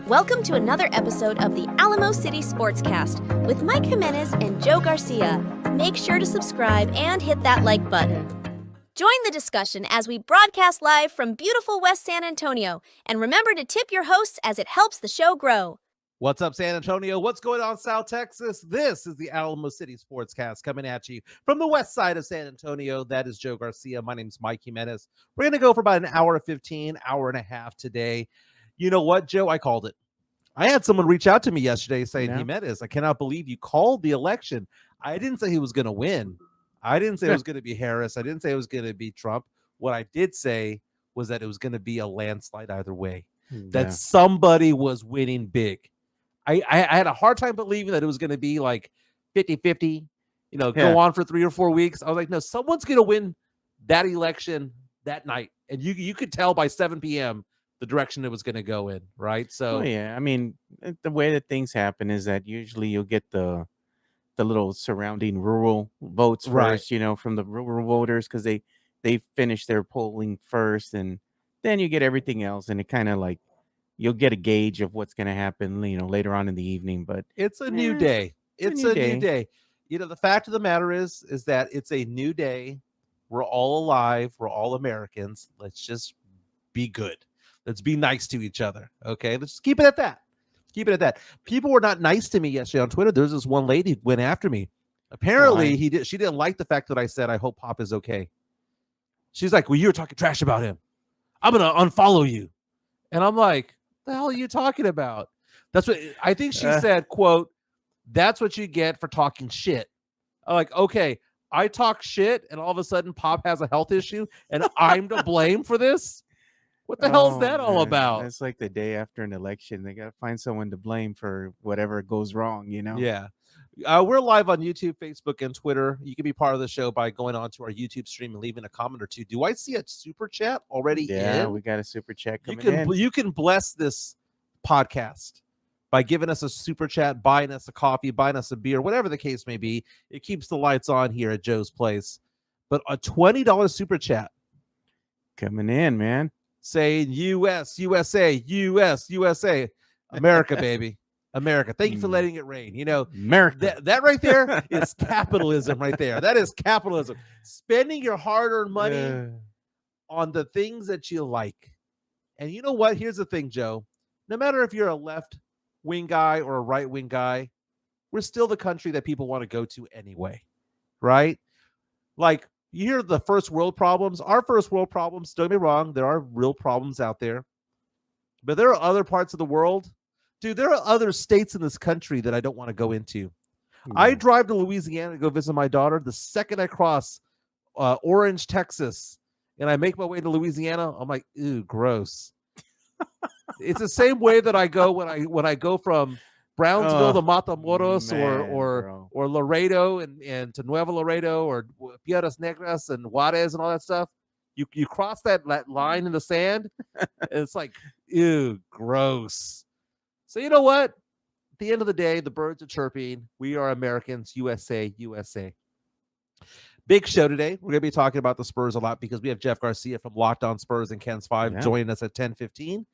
Welcome to another episode of the Alamo City Sportscast with Mike Jimenez and Joe Garcia. Make sure to subscribe and hit that like button. Join the discussion as we broadcast live from beautiful West San Antonio. And remember to tip your hosts as it helps the show grow. What's up, San Antonio? What's going on, South Texas? This is the Alamo City Sportscast coming at you from the west side of San Antonio. That is Joe Garcia. My name's Mike Jimenez. We're going to go for about an hour 15, hour and a half today. You know what, Joe? I called it. I had someone reach out to me yesterday saying, Jimenez, I cannot believe you called the election. I didn't say he was going to win. I didn't say it was going to be Harris. I didn't say it was going to be Trump. What I did say was that it was going to be a landslide either way, that somebody was winning big. I had a hard time believing that it was going to be like 50-50, go on for 3 or 4 weeks. I was like, no, someone's going to win that election that night. And you could tell by 7 p.m. the direction it was going to go in, right? So, I mean, the way that things happen is that usually you'll get the little surrounding rural votes first, from the rural voters, because they finish their polling first, and then you get everything else, and it kind of like you'll get a gauge of what's going to happen, later on in the evening. But it's a new day. It's a new day. The fact of the matter is that it's a new day. We're all alive. We're all Americans. Let's just be good. Let's be nice to each other. Okay. Let's just keep it at that. Keep it at that. People were not nice to me yesterday on Twitter. There's this one lady who went after me. Apparently she didn't like the fact that I said, I hope Pop is okay. She's like, well, you were talking trash about him. I'm going to unfollow you. And I'm like, the hell are you talking about? That's what I think she said, quote, that's what you get for talking shit. I'm like, okay, I talk shit and all of a sudden Pop has a health issue and I'm to blame for this? What the hell is that all about? It's like the day after an election. They got to find someone to blame for whatever goes wrong, Yeah. We're live on YouTube, Facebook, and Twitter. You can be part of the show by going on to our YouTube stream and leaving a comment or two. Do I see a super chat already in? Yeah, we got a super chat coming in. You can bless this podcast by giving us a super chat, buying us a coffee, buying us a beer, whatever the case may be. It keeps the lights on here at Joe's Place. But a $20 super chat coming in, man. Saying U.S., USA, U.S., USA, America, baby. America. Thank you for letting it rain. America. That right there is capitalism right there. That is capitalism. Spending your hard-earned money on the things that you like. And you know what? Here's the thing, Joe. No matter if you're a left-wing guy or a right-wing guy, we're still the country that people want to go to anyway, right? Like, you hear the first world problems. Our first world problems, don't get me wrong, there are real problems out there. But there are other parts of the world. Dude, there are other states in this country that I don't want to go into. I drive to Louisiana to go visit my daughter. The second I cross Orange, Texas, and I make my way to Louisiana, I'm like, ew, gross. It's the same way that I go when I go from Brownsville to Matamoros or Laredo and to Nuevo Laredo or Piedras Negras and Juarez and all that stuff. You cross that line in the sand, and it's like, ew, gross. So you know what? At the end of the day, the birds are chirping. We are Americans, USA, USA. Big show today. We're going to be talking about the Spurs a lot because we have Jeff Garcia from Locked On Spurs and Ken's 5 joining us at 10:15.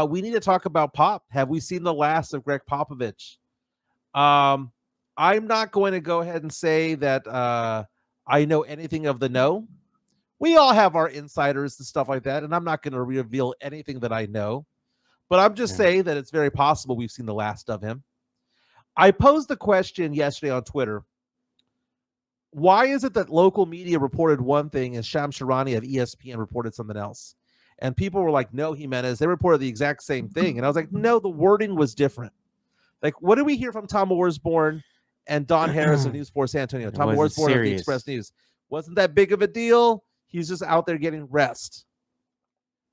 We need to talk about Pop. Have we seen the last of Gregg Popovich? I'm not going to go ahead and say that I know anything of the know. We all have our insiders and stuff like that, and I'm not going to reveal anything that I know. But I'm just saying that it's very possible we've seen the last of him. I posed the question yesterday on Twitter. Why is it that local media reported one thing and Shams Charania of ESPN reported something else? And people were like, no, Jimenez, they reported the exact same thing. And I was like, no, the wording was different. Like, what did we hear from Tom Orsborn and Don Harris of News 4 San Antonio? Tom Orsborn of the Express News. Wasn't that big of a deal. He's just out there getting rest.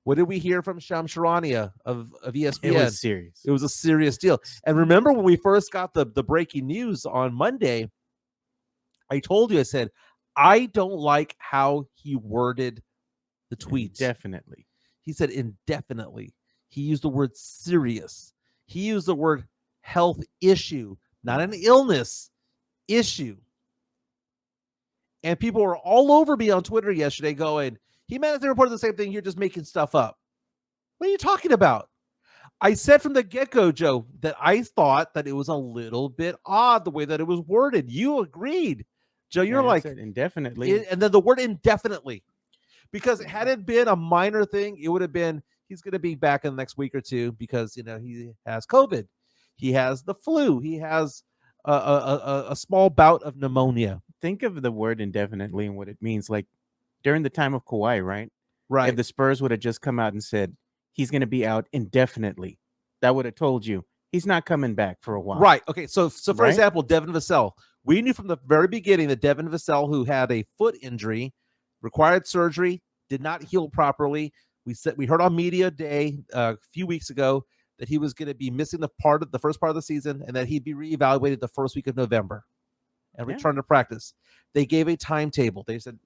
What did we hear from Shams Charania of ESPN? It was serious. It was a serious deal. And remember when we first got the breaking news on Monday, I told you, I said, I don't like how he worded the tweets. Definitely. He said indefinitely. He used the word serious. He used the word health issue, not an illness issue. And people were all over me on Twitter yesterday going, he managed to report the same thing. You're just making stuff up. What are you talking about? I said from the get-go, Joe, that I thought that it was a little bit odd the way that it was worded. You agreed. Joe, you're Yeah, it like, said indefinitely. and then the word indefinitely. Because had it been a minor thing, it would have been he's going to be back in the next week or two because, he has COVID. He has the flu. He has a small bout of pneumonia. Think of the word indefinitely and what it means. Like during the time of Kawhi, right? Right. If the Spurs would have just come out and said he's going to be out indefinitely, that would have told you he's not coming back for a while. Right. Okay. So for Right? example, Devin Vassell, we knew from the very beginning that Devin Vassell, who had a foot injury, required surgery, did not heal properly. We heard on media day a few weeks ago that he was going to be missing the first part of the season, and that he'd be reevaluated the first week of November and return to practice. They gave a timetable. They said,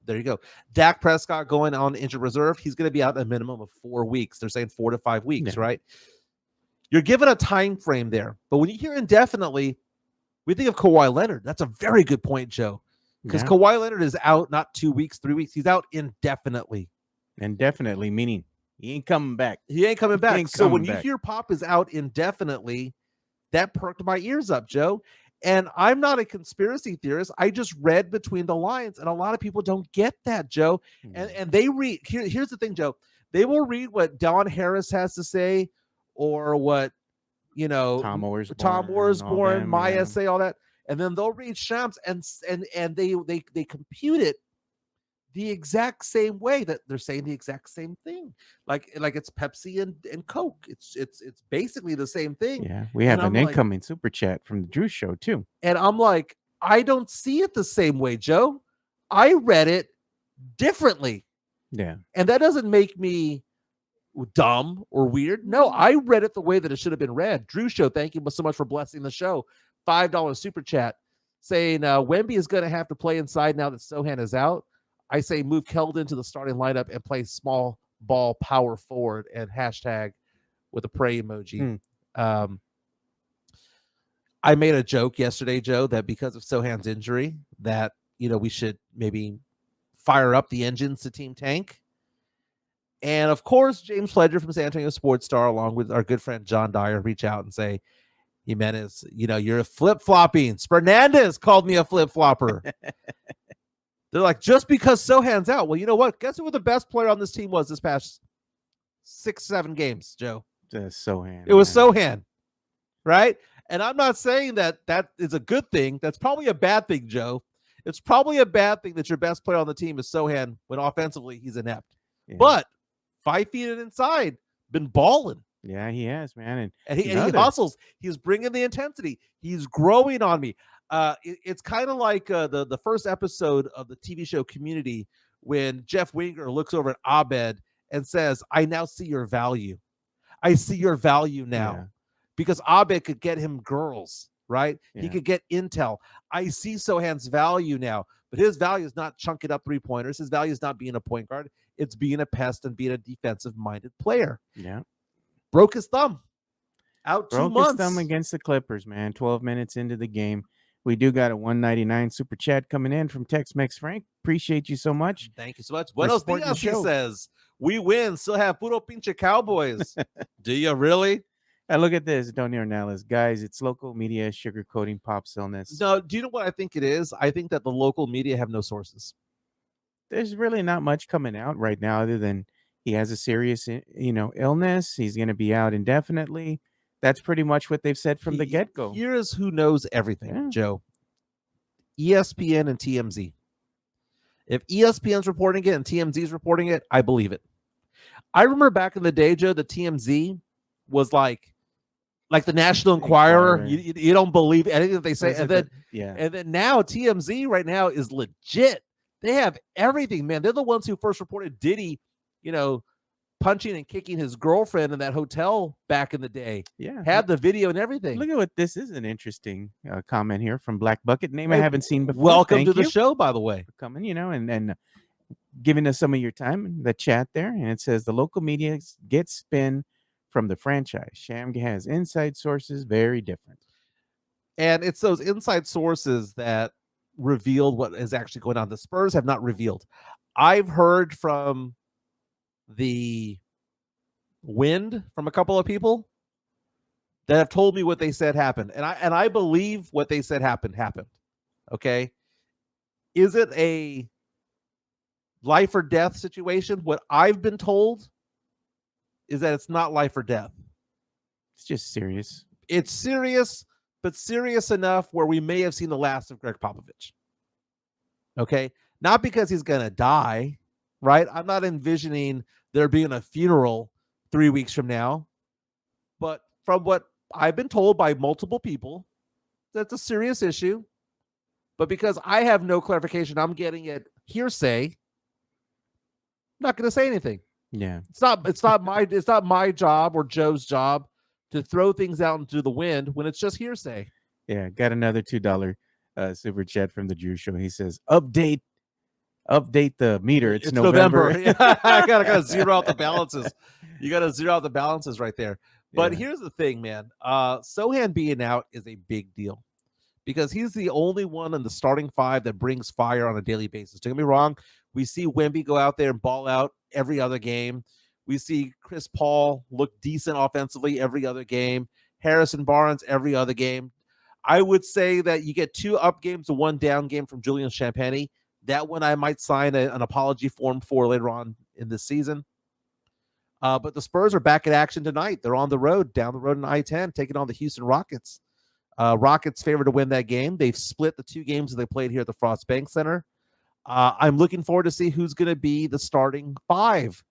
there you go. Dak Prescott going on injured reserve. He's going to be out a minimum of 4 weeks. They're saying 4 to 5 weeks, right? You're given a time frame there. But when you hear indefinitely, we think of Kawhi Leonard. That's a very good point, Joe. Because Kawhi Leonard is out not 2 weeks, 3 weeks. He's out indefinitely. Indefinitely, meaning he ain't coming back. He ain't coming back. So when you hear Pop is out indefinitely, that perked my ears up, Joe. And I'm not a conspiracy theorist. I just read between the lines, and a lot of people don't get that, Joe. And they read. Here's the thing, Joe. They will read what Don Harris has to say, or what Tom Orsborn, Maya say, all that, and then they'll read Shams, and they compute it the exact same way that they're saying the exact same thing, like it's Pepsi and Coke. It's basically the same thing. Yeah, we have an incoming super chat from the Drew Show too, and I'm like, I don't see it the same way, Joe. I read it differently. Yeah, and that doesn't make me dumb or weird. No, I read it the way that it should have been read. Drew Show, thank you so much for blessing the show. $5 super chat saying Wemby is going to have to play inside now that Sochan is out. I say move Keldon to the starting lineup and play small ball power forward, and hashtag with a pray emoji. I made a joke yesterday, Joe, that because of Sochan's injury that, we should maybe fire up the engines to Team Tank. And of course, James Pledger from San Antonio Sports Star, along with our good friend John Dyer, reach out and say, Jimenez, you're flip-flopping. Spernandez called me a flip-flopper. They're like, just because Sochan's out. Well, you know what? Guess who the best player on this team was this past 6-7 games, Joe? Sochan. It was Sochan, right? And I'm not saying that is a good thing. That's probably a bad thing, Joe. It's probably a bad thing that your best player on the team is Sochan when offensively he's inept. Yeah. But 5 feet and inside, been balling. Yeah, he has, man. And he hustles. He's bringing the intensity. He's growing on me. It's kind of like the first episode of the TV show Community when Jeff Winger looks over at Abed and says, I now see your value. I see your value now. Yeah. Because Abed could get him girls, right? Yeah. He could get intel. I see Sochan's value now. But his value is not chunking up 3-pointers. His value is not being a point guard. It's being a pest and being a defensive-minded player. Yeah. Broke his thumb. Out 2 months. Broke his thumb against the Clippers, man. 12 minutes into the game. We do got a $1.99 super chat coming in from Tex-Mex Frank. Appreciate you so much. Thank you so much. Buenos dias, he says. We win. Still have puro pinche Cowboys. Do you really? And look at this, Donny Ornelas. Guys, it's local media sugarcoating Pop's illness. No, do you know what I think it is? I think that the local media have no sources. There's really not much coming out right now other than he has a serious, illness. He's going to be out indefinitely. That's pretty much what they've said from the get-go. Here's who knows everything, Joe. ESPN and TMZ. If ESPN's reporting it and TMZ's reporting it, I believe it. I remember back in the day, Joe, the TMZ was like the National Enquirer. You don't believe anything that they say. And then now TMZ right now is legit. They have everything, man. They're the ones who first reported Diddy, punching and kicking his girlfriend in that hotel back in the day. Yeah. Had the video and everything. Look at what this is an interesting comment here from Black Bucket. Name I haven't seen before. Welcome to the show, by the way. For coming, and giving us some of your time in the chat there. And it says the local media gets spin from the franchise. Sham has inside sources, very different. And it's those inside sources that revealed what is actually going on. The Spurs have not revealed. I've heard from the wind from a couple of people that have told me what they said happened. And I believe what they said happened. Okay. Is it a life or death situation? What I've been told is that it's not life or death. It's just serious. It's serious, but serious enough where we may have seen the last of Gregg Popovich. Okay. Not because he's going to die, right? I'm not envisioning there being a funeral 3 weeks from now. But from what I've been told by multiple people, that's a serious issue. But because I have no clarification, I'm getting it hearsay. I'm not going to say anything. Yeah. It's not my job or Joe's job to throw things out into the wind when it's just hearsay. Yeah, got another $2 super chat from the Drew Show. He says, update the meter. It's November. Yeah, I gotta zero out the balances. You gotta zero out the balances right there. But here's the thing, man. Sochan being out is a big deal because he's the only one in the starting five that brings fire on a daily basis. Don't get me wrong. We see Wemby go out there and ball out every other game. We see Chris Paul look decent offensively every other game. Harrison Barnes every other game. I would say that you get 2 up games and 1 down game from Julian Champagnie. That one I might sign an apology form for later on in this season. But the Spurs are back in action tonight. They're on the road, down the road in I-10, taking on the Houston Rockets. Rockets favored to win that game. They've split the 2 games that they played here at the Frost Bank Center. I'm looking forward to see who's going to be the starting 5.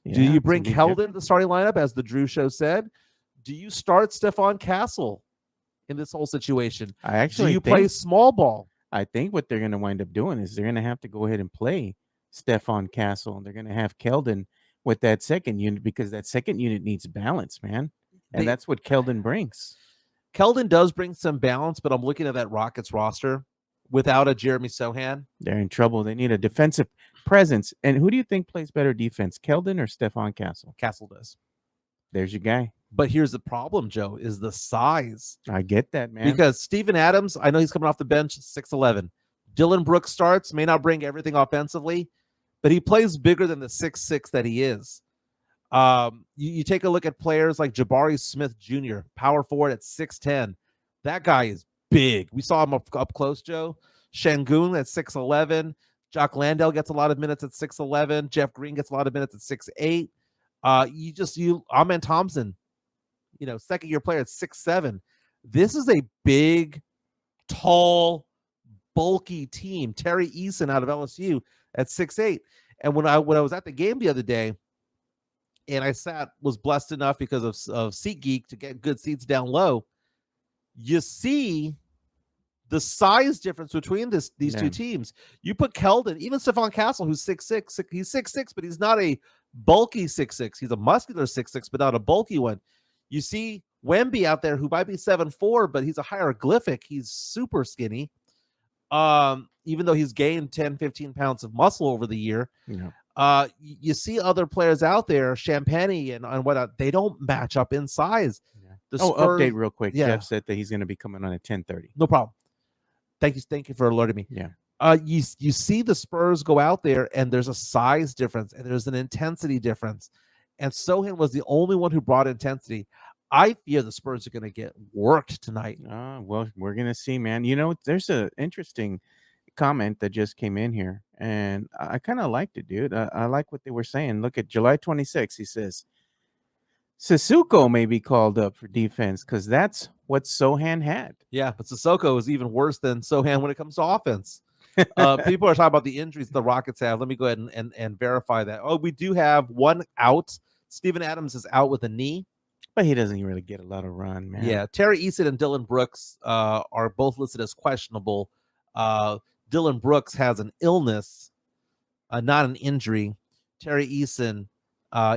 Yeah, do you bring Keldon to the starting lineup, as the Drew Show said? Do you start Stephon Castle in this whole situation? Do you play small ball? I think what they're going to wind up doing is they're going to have to go ahead and play Stephon Castle, and they're going to have Keldon with that second unit because that second unit needs balance, man. And that's what Keldon brings. Keldon does bring some balance, but I'm looking at that Rockets roster without a Jeremy Sochan. They're in trouble. They need a defensive presence. And who do you think plays better defense, Keldon or Stephon Castle? Castle does. There's your guy. But here's the problem, Joe, is the size. I get that, man. Because Steven Adams, I know he's coming off the bench, 6'11". Dylan Brooks starts, may not bring everything offensively, but he plays bigger than the 6'6" that he is. You take a look at players like Jabari Smith Jr., power forward at 6'10". That guy is big. We saw him up close, Joe. Şengün at 6'11". Jock Landale gets a lot of minutes at 6'11". Jeff Green gets a lot of minutes at 6'8". Amen Thompson, second-year player at 6'7". This is a big, tall, bulky team. Terry Eason out of LSU at 6'8". And when I was at the game the other day, and I was blessed enough because of SeatGeek to get good seats down low, you see the size difference between these 2 teams. You put Keldon, even Stephon Castle, who's 6'6", he's 6'6", but he's not a bulky 6'6". He's a muscular 6'6", but not a bulky one. You see Wemby out there who might be 7'4", but he's a hieroglyphic. He's super skinny. Even though he's gained 10, 15 pounds of muscle over the year. Yeah. You see other players out there, Champagnie and whatnot, they don't match up in size. Yeah. Update real quick. Yeah. Jeff said that he's going to be coming on at 10:30. No problem. Thank you for alerting me. Yeah. You see the Spurs go out there, and there's a size difference, and there's an intensity difference. And Sochan was the only one who brought intensity. I fear the Spurs are going to get worked tonight. Well, we're going to see, man. There's an interesting comment that just came in here, and I kind of liked it, dude. I like what they were saying. Look at July 26th. He says, Sissoko may be called up for defense because that's what Sochan had. Yeah, but Sissoko is even worse than Sochan when it comes to offense. People are talking about the injuries the Rockets have. Let me go ahead and verify that. Oh, we do have one out. Steven Adams is out with a knee. But he doesn't really get a lot of run, man. Yeah, Terry Eason and Dylan Brooks are both listed as questionable. Dylan Brooks has an illness, not an injury. Terry Eason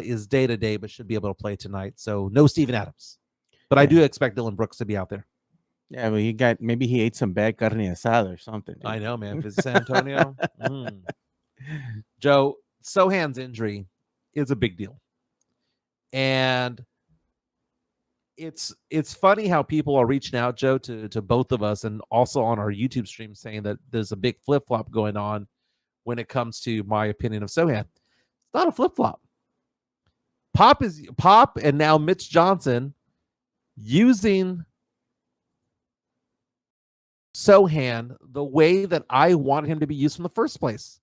is day-to-day, but should be able to play tonight. So no Steven Adams. But I do expect Dylan Brooks to be out there. Yeah, but maybe he ate some bad carne asada or something. Dude. I know, man. If it's San Antonio. Joe, Sochan's injury is a big deal. And it's funny how people are reaching out, Joe, to both of us and also on our YouTube stream saying that there's a big flip-flop going on when it comes to my opinion of Sochan. It's not a flip-flop. Pop and now Mitch Johnson using Sochan the way that I want him to be used from the first place.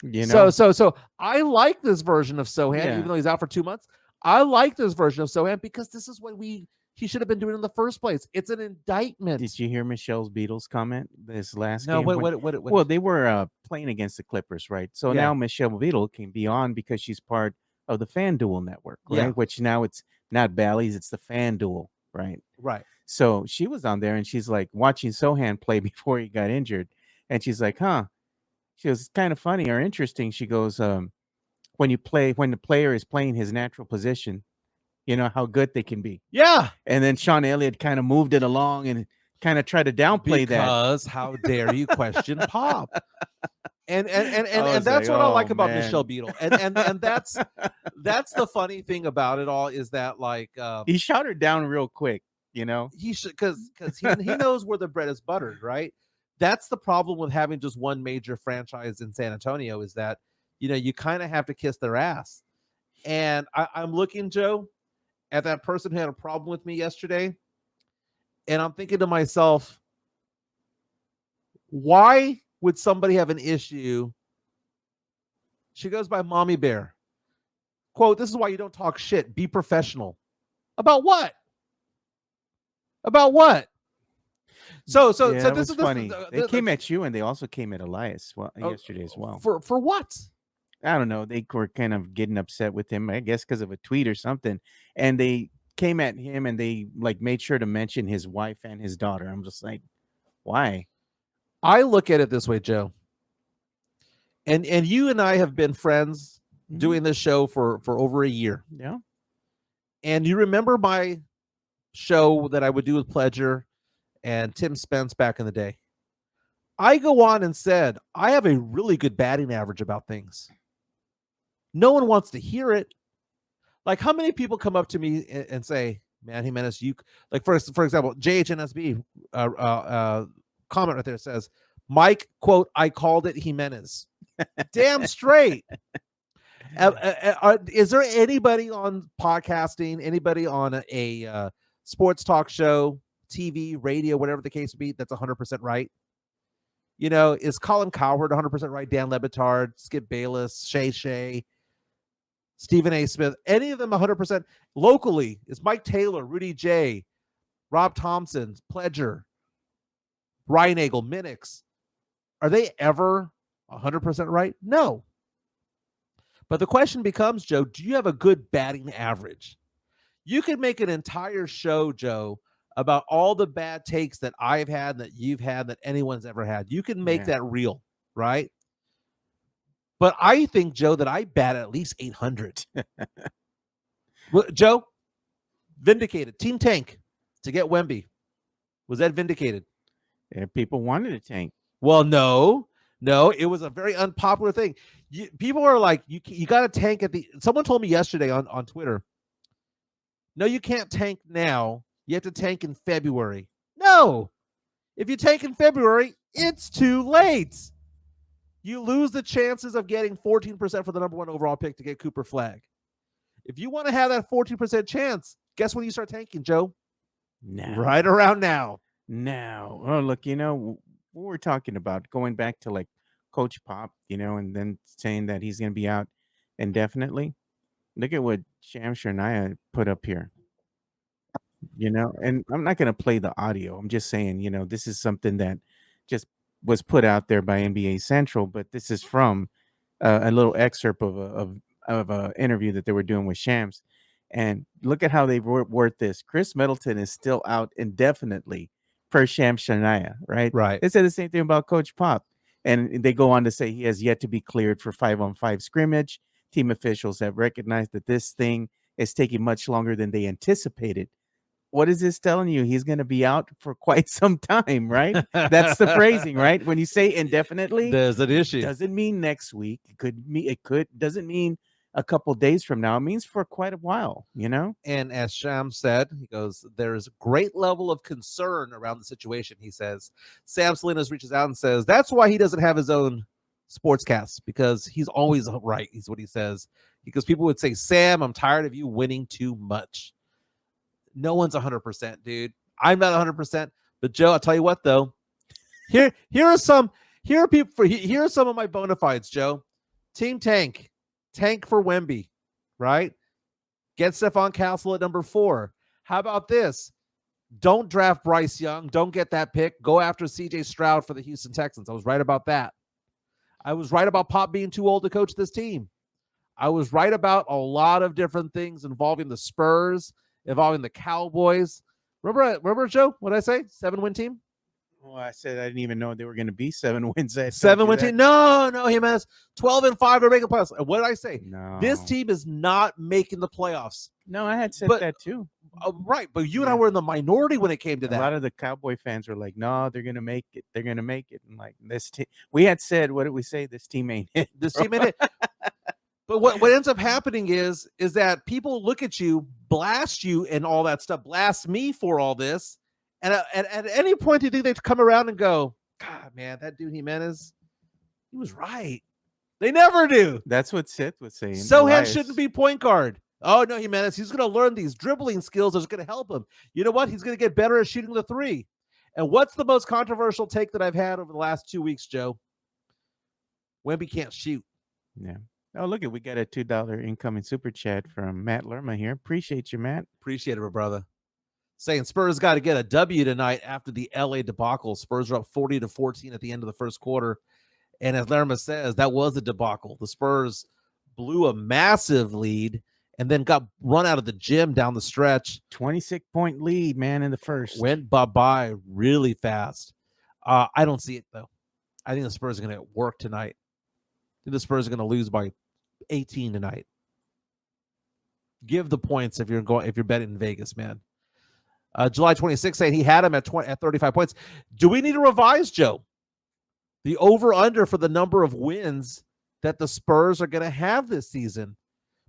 You know, So I like this version of Sochan, Yeah. even though he's out for 2 months. I like this version of Sochan because this is what he should have been doing in the first place. It's an indictment. did you hear Michelle's Beatles comment this last No, game? what? Well, they were playing against the Clippers, right? So Yeah. now Michelle Beadle can be on because she's part of the FanDuel network, right? Yeah. Which now it's not Bally's, it's the FanDuel, right? Right. So she was on there and she's like watching Sochan play before he got injured. And she's like, huh. She was kind of funny or interesting. She goes, when the player is playing his natural position, you know how good they can be. Yeah. And then Sean Elliott kind of moved it along and kind of tried to downplay that. Because how dare you question Pop? And was that's like, what I oh, like about man. Michelle Beadle. And that's the funny thing about it all is that like He shot her down real quick, you know. he should because he knows where the bread is buttered, right? That's the problem with having just one major franchise in San Antonio is that you kind of have to kiss their ass. And I'm looking, Joe, at that person who had a problem with me yesterday, and I'm thinking to myself, why would somebody have an issue? She goes by Mommy Bear. Quote, this is why you don't talk shit. Be professional. About what? About what? So that this was is funny. They came at you and they also came at Elias yesterday as well. For what? I don't know. They were kind of getting upset with him, I guess, because of a tweet or something. And they came at him and they like made sure to mention his wife and his daughter. I'm just like, why? I look at it this way, Joe. And you and I have been friends doing this show for over a year. Yeah. And you remember my show that I would do with Pledger and Tim Spence back in the day. I go on and said, I have a really good batting average about things. No one wants to hear it. Like, how many people come up to me and say, man, Jimenez, you like for example, JHNSB comment right there says, Mike, quote, I called it Jimenez. Damn straight. Is there anybody on podcasting, anybody on a sports talk show, TV, radio, whatever the case would be, that's 100% right? Is Colin Cowherd 100% right? Dan Lebitard, Skip Bayless, Shay, Stephen A. Smith, any of them 100%? Locally, is Mike Taylor, Rudy J., Rob Thompson, Pledger, Ryan Nagel, Minix. Are they ever 100% right? No. But the question becomes, Joe, do you have a good batting average? You could make an entire show, Joe, about all the bad takes that I've had, that you've had, that anyone's ever had. You can make that real, right? But I think, Joe, that I bat at least 800. Well, Joe, vindicated. Team Tank to get Wemby. Was that vindicated? Yeah, people wanted a tank. Well, no, it was a very unpopular thing. People are like, you got to tank at the. Someone told me yesterday on Twitter, no, you can't tank now. You have to tank in February. No, if you tank in February, it's too late. You lose the chances of getting 14% for the number 1 overall pick to get Cooper Flagg. If you want to have that 14% chance, guess when you start tanking, Joe? Now. Right around now. Now. Oh, look, what we're talking about, going back to like Coach Pop, and then saying that he's going to be out indefinitely. Look at what Sham Shania put up here. And I'm not going to play the audio. I'm just saying, this is something that just was put out there by NBA Central, but this is from a little excerpt of an interview that they were doing with Shams. And look at how they word this. Chris Middleton is still out indefinitely per Sham Shania, right? Right. They said the same thing about Coach Pop. And they go on to say he has yet to be cleared for 5-on-5 scrimmage. Team officials have recognized that this thing is taking much longer than they anticipated. What is this telling you? He's going to be out for quite some time, right? That's the phrasing, right? When you say indefinitely, there's an issue. Doesn't mean next week. Doesn't mean a couple days from now. It means for quite a while, And as Sham said, he goes, there's great level of concern around the situation. He says, Sam Salinas reaches out and says, that's why he doesn't have his own sportscast, because he's always right, is what he says. because people would say, Sam, I'm tired of you winning too much. No one's 100%, dude. I'm not 100%. But Joe, I'll tell you what, though. Here are some of my bona fides, Joe. Team Tank for Wemby, right? Get Stephon Castle at number 4. How about this? Don't draft Bryce Young. Don't get that pick. Go after CJ Stroud for the Houston Texans. I was right about that. I was right about Pop being too old to coach this team. I was right about a lot of different things involving the Spurs, involving the Cowboys. Remember, Joe, what did I say? 7-win team? Well, I said I didn't even know there were going to be 7 wins. 7-win team? No, he has 12-5. They're making playoffs. And what did I say? No. This team is not making the playoffs. No, I had said that too. Right, but you and I were in the minority when it came to that. A lot of the Cowboy fans were like, "No, they're gonna make it. They're gonna make it." And like this team, we had said, "What did we say? This team ain't it. This team ain't it." But what ends up happening is that people look at you, blast you, and all that stuff, blast me for all this, and at any point, do you think they'd come around and go, "God, man, that dude Jimenez, he was right." They never do. That's what Seth was saying. Sochan shouldn't be point guard. Oh, no, Jimenez, he's going to learn these dribbling skills that's going to help him. You know what? He's going to get better at shooting the 3. And what's the most controversial take that I've had over the last 2 weeks, Joe? Wemby can't shoot. Yeah. Oh, look, we got a $2 incoming super chat from Matt Lerma here. Appreciate you, Matt. Appreciate it, brother. Saying Spurs got to get a W tonight after the LA debacle. Spurs are up 40-14 at the end of the first quarter. And as Lerma says, that was a debacle. The Spurs blew a massive lead and then got run out of the gym down the stretch. 26-point lead, man, in the first. Went bye-bye really fast. I don't see it, though. I think the Spurs are going to work tonight. I think the Spurs are going to lose by 18 tonight. Give the points if you're betting in Vegas, man. July 26th saying he had him at 35 points. Do we need to revise, Joe? The over-under for the number of wins that the Spurs are going to have this season?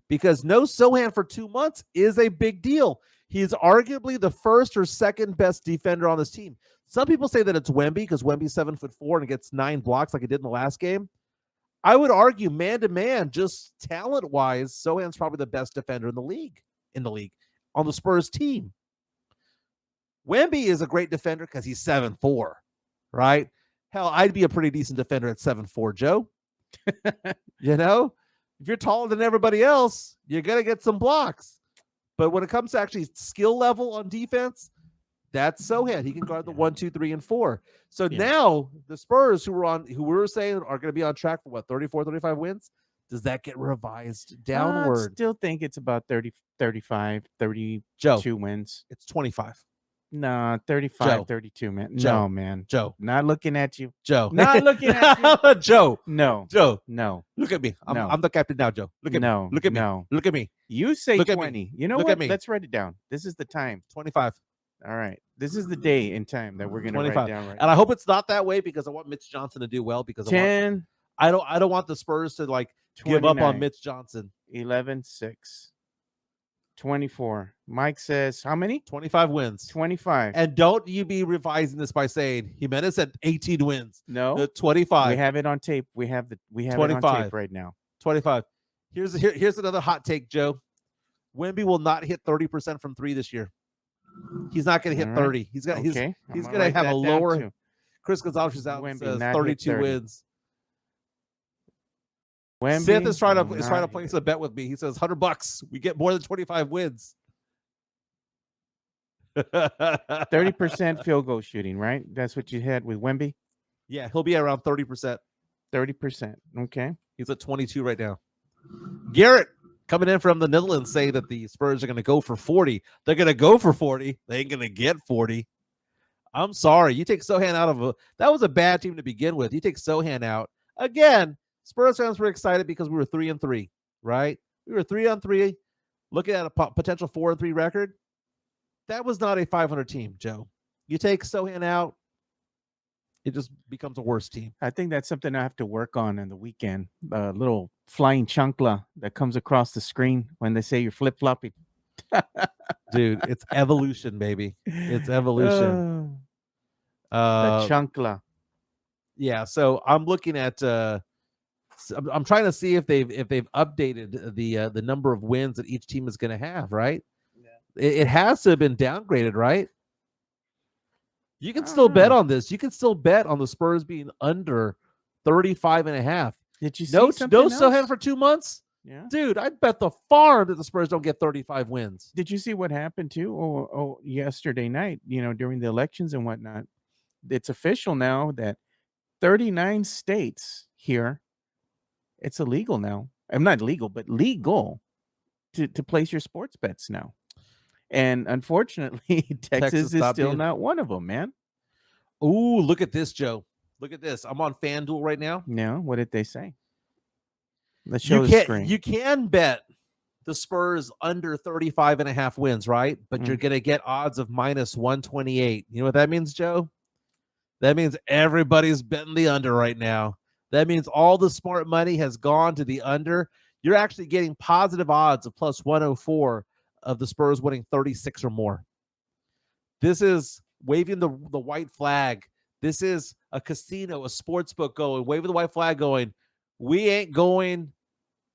Because no Sochan for 2 months is a big deal. He's arguably the first or second best defender on this team. Some people say that it's Wemby because Wemby's 7'4" and gets 9 blocks like he did in the last game. I would argue man-to-man, just talent-wise, Sochan's probably the best defender in the league on the Spurs team. Wemby is a great defender because he's 7'4", right? Hell, I'd be a pretty decent defender at 7'4", Joe. You know? If you're taller than everybody else, you're going to get some blocks. But when it comes to actually skill level on defense, that's Sochan. He can guard the 1, 2, 3, and 4. So now the Spurs who we were saying are going to be on track for what, 34, 35 wins? Does that get revised downward? I still think it's about 30, 35, 32 wins. It's 25. No, 35, Joe. 32, man. Joe. No, man. Joe. Not looking at you. Joe. Not looking at you. Joe. No. Joe. No. Look at me. No. I'm the captain now, Joe. Look at me. Look at me. No. Look at me. You say Look at 20. me. You know Look what? at me. Let's write it down. This is the time. 25. All right. This is the day and time that we're going to write down right And I hope it's not that way because I want Mitch Johnson to do well because 10. I don't want the Spurs to like 29, give up on Mitch Johnson. 11, 6. 24. Mike says, how many? 25 wins. 25. And don't you be revising this by saying Jimenez at 18 wins. No. 25. We have it on tape. We have it on tape right now. 25. Here's another hot take, Joe. Wemby will not hit 30% from 3 this year. He's not going to hit 30. He's going to have a lower. Chris Gonzalez is out and says 32 wins. Wemby, Seth is trying to place a bet with me. He says $100. We get more than 25 wins. 30% field goal shooting, right? That's what you had with Wemby? Yeah, he'll be around 30%. 30%. Okay. He's at 22 right now. Garrett coming in from the Netherlands saying that the Spurs are going to go for 40. They're going to go for 40. They ain't going to get 40. I'm sorry. You take Sochan out of that was a bad team to begin with. You take Sochan out. Again, Spurs fans were excited because we were 3-3, right? We were 3-3, looking at a potential 4-3 record. That was not a 500 team, Joe. You take Sochan out, it just becomes a worse team. I think that's something I have to work on in the weekend. Little flying chunkla that comes across the screen when they say you're flip-flopping. Dude, it's evolution, baby. It's evolution. The chunkla. Yeah, so I'm looking at I'm trying to see if they've updated the number of wins that each team is going to have. Right? Yeah. It has to have been downgraded, right? You can still bet on this. You can still bet on the Spurs being under 35.5. Did you see no something Sochan else? for 2 months? Yeah. Dude, I'd bet the farm that the Spurs don't get 35 wins. Did you see what happened too? Yesterday night, during the elections and whatnot. It's official now that 39 states here, it's illegal now. I'm not legal, but legal to place your sports bets now. And unfortunately, Texas is still not one of them, man. Ooh, look at this, Joe. Look at this. I'm on FanDuel right now. Yeah, what did they say? Let's show the screen. You can bet the Spurs under 35.5 wins, right? But you're going to get odds of minus 128. You know what that means, Joe? That means everybody's betting the under right now. That means all the smart money has gone to the under. You're actually getting positive odds of plus 104 of the Spurs winning 36 or more. This is waving the white flag. This is a casino, a sports book going, waving the white flag going, we ain't going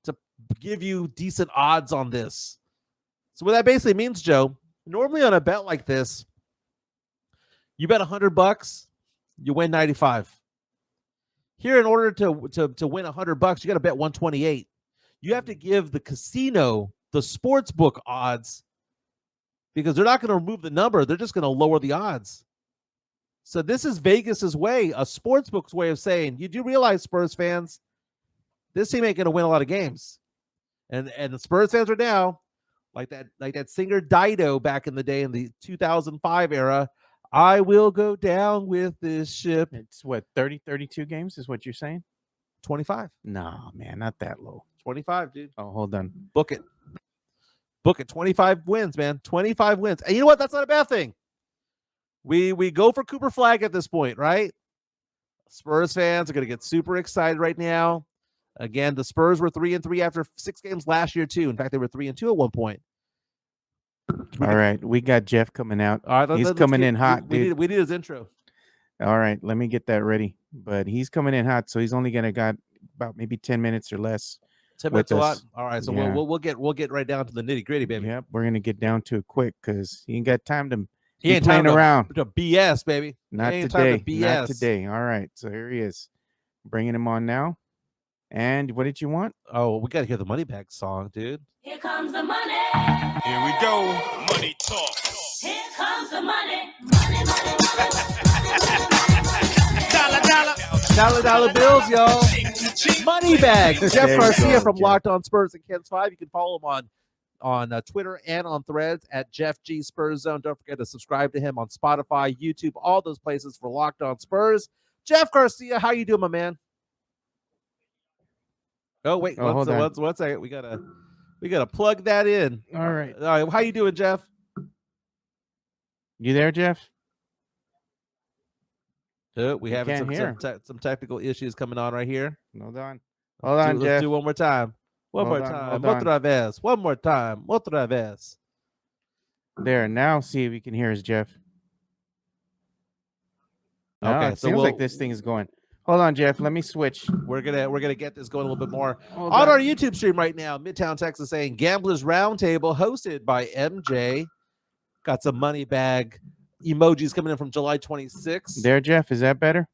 to give you decent odds on this. So what that basically means, Joe, normally on a bet like this, you bet $100, you win 95. Here, in order to win $100, you got to bet 128. You have to give the casino the sports book odds because they're not going to remove the number. They're just going to lower the odds. So this is Vegas's way, a sports book's way of saying, you do realize, Spurs fans, this team ain't going to win a lot of games. And the Spurs fans are now, like that singer Dido back in the day in the 2005 era, I will go down with this ship. It's what, 30, 32 games is what you're saying? 25. No, man, not that low. 25, dude. Oh, hold on. Book it. 25 wins, man. 25 wins. And you know what? That's not a bad thing. We go for Cooper Flag at this point, right? Spurs fans are going to get super excited right now. Again, the Spurs were 3-3 after 6 games last year, too. In fact, they were 3-2 at one point. All right. We got Jeff coming out. All right, he's coming in hot, dude. We need his intro. All right. Let me get that ready. But he's coming in hot, so he's only going to got about maybe 10 minutes or less. 10 minutes a lot. All right. So yeah. we'll get right down to the nitty-gritty, baby. Yep. We're going to get down to it quick because he ain't got time to He ain't playing around. To BS, baby. Not today. Not today. All right. So here he is. Bringing him on now. And what did you want? Oh, we got to hear the Money Bag song, dude. Here comes the money. Here we go. Money talk. Here comes the money. Money, money, money. Dollar bills, y'all. Money Bag. Jeff Garcia from Locked On Spurs and Ken's 5. You can follow him on Twitter and on Threads at Jeff G Spurs Zone. Don't forget to subscribe to him on Spotify, YouTube, all those places for Locked On Spurs. Jeff Garcia, how you doing, my man? Oh wait, one second. We gotta plug that in. All right. How you doing, Jeff? You there, Jeff? We have some technical issues coming on right here. Hold on, Jeff. Let's do one more time. Otra vez. There. Now see if you can hear us, Jeff. Okay, it seems like this thing is going. Hold on, Jeff. Let me switch. We're gonna get this going a little bit more on our YouTube stream right now. Midtown Texas saying Gamblers Roundtable hosted by MJ. Got some money bag emojis coming in from July 26th. There, Jeff. Is that better?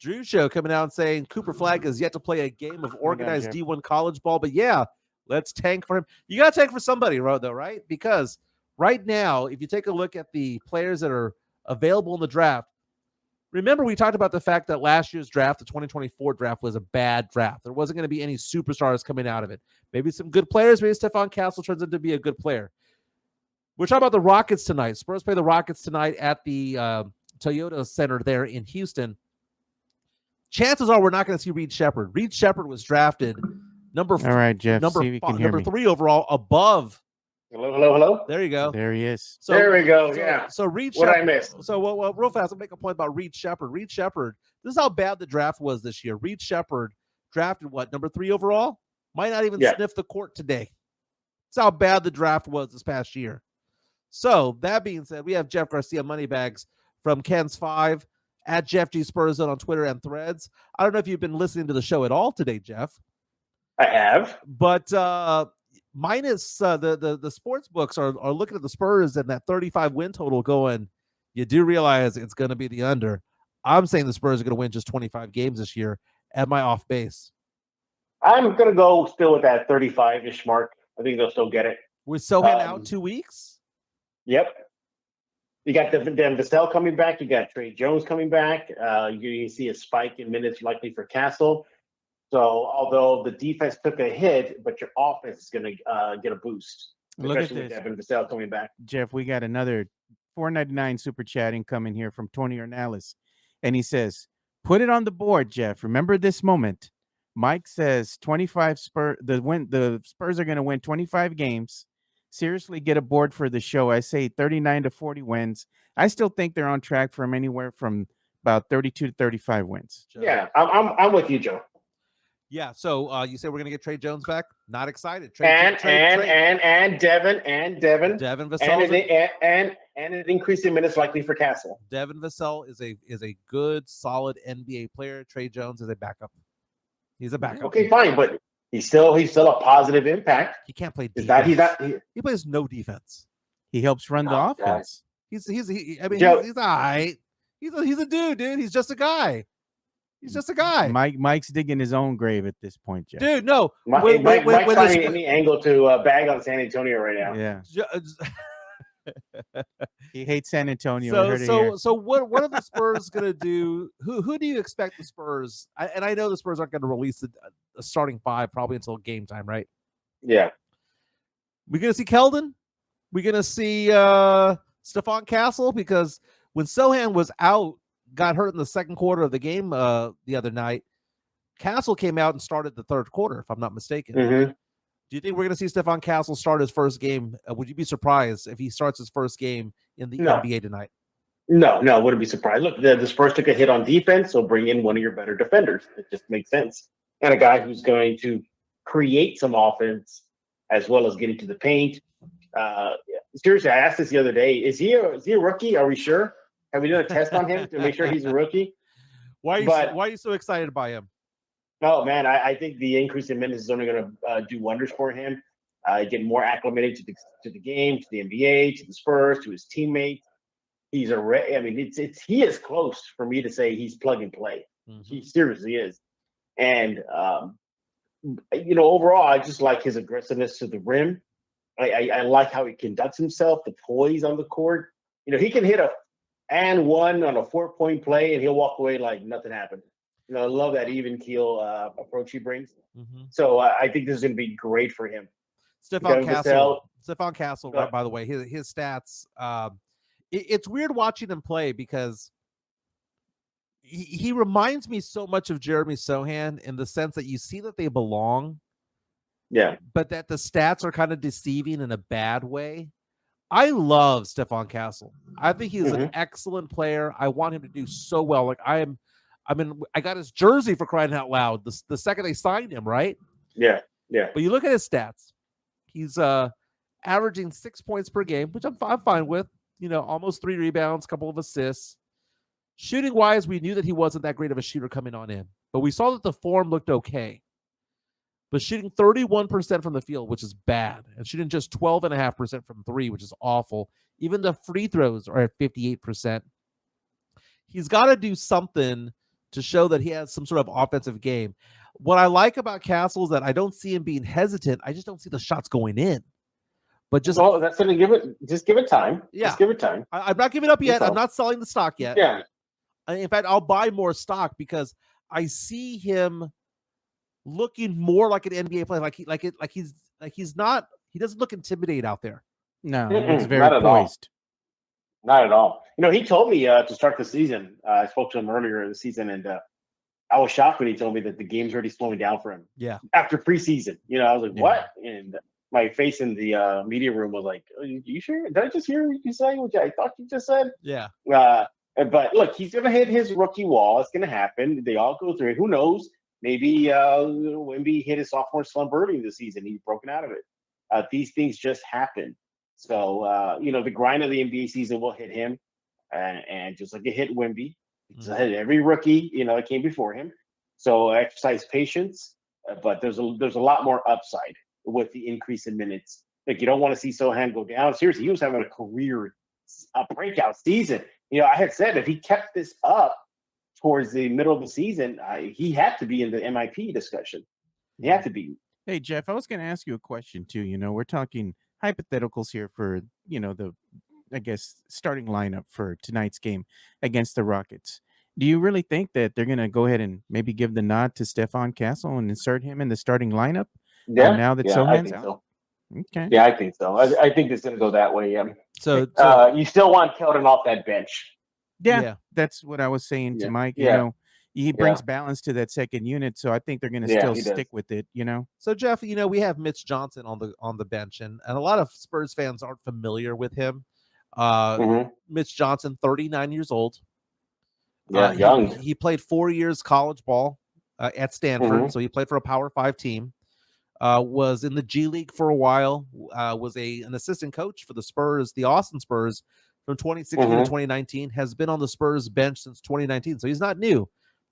Drew Show coming out and saying Cooper Flag has yet to play a game of organized D1 college ball, but yeah, let's tank for him. You got to tank for somebody, though, right? Because right now, if you take a look at the players that are available in the draft, remember we talked about the fact that last year's draft, the 2024 draft, was a bad draft. There wasn't going to be any superstars coming out of it. Maybe some good players. Maybe Stephon Castle turns into be a good player. We're talking about the Rockets tonight. Spurs play the Rockets tonight at the Toyota Center there in Houston. Chances are we're not going to see Reed Shepherd. Reed Shepherd was drafted number 3 overall above. Hello. There you go. There he is. There we go. Yeah. So Reed What Shepherd. I missed. So real fast, I'll make a point about Reed Shepherd. Reed Shepherd. This is how bad the draft was this year. Reed Shepherd drafted number 3 overall? Might not even sniff the court today. That's how bad the draft was this past year. So that being said, we have Jeff Garcia Moneybags from Ken's 5. at Jeff G Spurs on Twitter and Threads. I don't know if you've been listening to the show at all today, Jeff. I have. But minus the sports books are looking at the Spurs and that 35 win total going, you do realize it's going to be the under. I'm saying the Spurs are going to win just 25 games this year at my off base. I'm going to go still with that 35-ish mark. I think they'll still get it. With Sochan out 2 weeks? Yep. You got Devin Vassell coming back. You got Trey Jones coming back. You see a spike in minutes likely for Castle. So although the defense took a hit, but your offense is going to get a boost. Look at especially this. with Devin Vassell coming back. Jeff, we got another $4.99 super chatting coming here from Tony Ornalis. And he says, put it on the board, Jeff. Remember this moment. Mike says 25 Spurs. The Spurs are going to win 25 games. Seriously, get a board for the show. I say 39 to 40 wins. I still think they're on track from anywhere from about 32 to 35 wins. Joe. Yeah, I'm with you, Joe. Yeah. So you say we're going to get Trey Jones back? Not excited. And Devin Vassell and an increase in minutes likely for Castle. Devin Vassell is a good, solid NBA player. Trey Jones is a backup. He's a backup. Okay, fine, but he's still a positive impact. He can't play defense. He plays no defense. He helps run the offense. He's all right. He's a dude. He's just a guy. He's just a guy. Mike's digging his own grave at this point, Jeff. Dude, no. Mike's finding any angle to bag on San Antonio right now. Yeah. He hates San Antonio. So what are the Spurs gonna do? Who do you expect the Spurs? I know the Spurs aren't gonna release a starting five probably until game time, right? Yeah. We're gonna see Keldon. We're gonna see Stephon Castle, because when Sochan was out, got hurt in the second quarter of the game the other night, Castle came out and started the third quarter, if I'm not mistaken. Mm-hmm. Do you think we're going to see Stephon Castle start his first game? Would you be surprised if he starts his first game in the NBA tonight? No, wouldn't be surprised. Look, the Spurs took a hit on defense, so bring in one of your better defenders. It just makes sense. And a guy who's going to create some offense as well as getting to the paint. Seriously, I asked this the other day. Is he a rookie? Are we sure? Have we done a test on him to make sure he's a rookie? Why are you so excited by him? Oh, man, I think the increase in minutes is only going to do wonders for him. Get more acclimated to the game, to the NBA, to the Spurs, to his teammates. He is close for me to say he's plug and play. Mm-hmm. He seriously is. And, overall, I just like his aggressiveness to the rim. I like how he conducts himself, the poise on the court. He can hit and one on a 4-point play, and he'll walk away like nothing happened. I love that even keel approach he brings. Mm-hmm. So I think this is going to be great for him. Stephon Castle, by the way, his stats. It's weird watching him play because he reminds me so much of Jeremy Sochan in the sense that you see that they belong. Yeah. But that the stats are kind of deceiving in a bad way. I love Stephon Castle. I think he's an excellent player. I want him to do so well. Like I got his jersey, for crying out loud, the second they signed him, right? Yeah. But you look at his stats. He's averaging 6 points per game, which I'm fine with. Almost 3 rebounds, couple of assists. Shooting wise, we knew that he wasn't that great of a shooter coming on in, but we saw that the form looked okay. But shooting 31% from the field, which is bad, and shooting just 12.5% from 3, which is awful. Even the free throws are at 58%. He's got to do something to show that he has some sort of offensive game. What I like about Castle is that I don't see him being hesitant. I just don't see the shots going in. But that's going to give it time. Yeah. Just give it time. I'm not giving up yet. I'm not selling the stock yet. Yeah. In fact, I'll buy more stock because I see him looking more like an NBA player. He doesn't look intimidated out there. No, he looks very poised. Not at all. He told me to start the season. I spoke to him earlier in the season, and I was shocked when he told me that the game's already slowing down for him. Yeah. After preseason, I was like, "What?" And my face in the media room was like, "You sure? Did I just hear you say what I thought you just said?" Yeah. But look, he's gonna hit his rookie wall. It's gonna happen. They all go through it. Who knows? Maybe Wemby hit his sophomore slump early in the season. He's broken out of it. These things just happen. So, the grind of the NBA season will hit him, and just like it hit Wemby. Every rookie, that came before him. So exercise patience, but there's a lot more upside with the increase in minutes. Like, you don't want to see Sochan go down. Seriously, he was having a breakout season. I had said if he kept this up towards the middle of the season, he had to be in the MIP discussion. He had to be. Hey, Jeff, I was going to ask you a question too. We're talking hypotheticals here for, I guess, starting lineup for tonight's game against the Rockets. Do you really think that they're going to go ahead and maybe give the nod to Stefan Castle and insert him in the starting lineup? Yeah, Now that I Sochan's think out? so. Okay. Yeah, I think so. I think it's going to go that way. Yeah. So You still want Keldon off that bench. Yeah, that's what I was saying to Mike. He brings balance to that second unit, so I think they're going to still stick with it. So Jeff, we have Mitch Johnson on the bench, and a lot of Spurs fans aren't familiar with him. Mitch Johnson, 39 years old. Young. He played 4 years college ball at Stanford, so he played for a Power 5 team. Was in the G League for a while. Was an assistant coach for the Spurs, the Austin Spurs, from 2016 to 2019. Has been on the Spurs bench since 2019, so he's not new.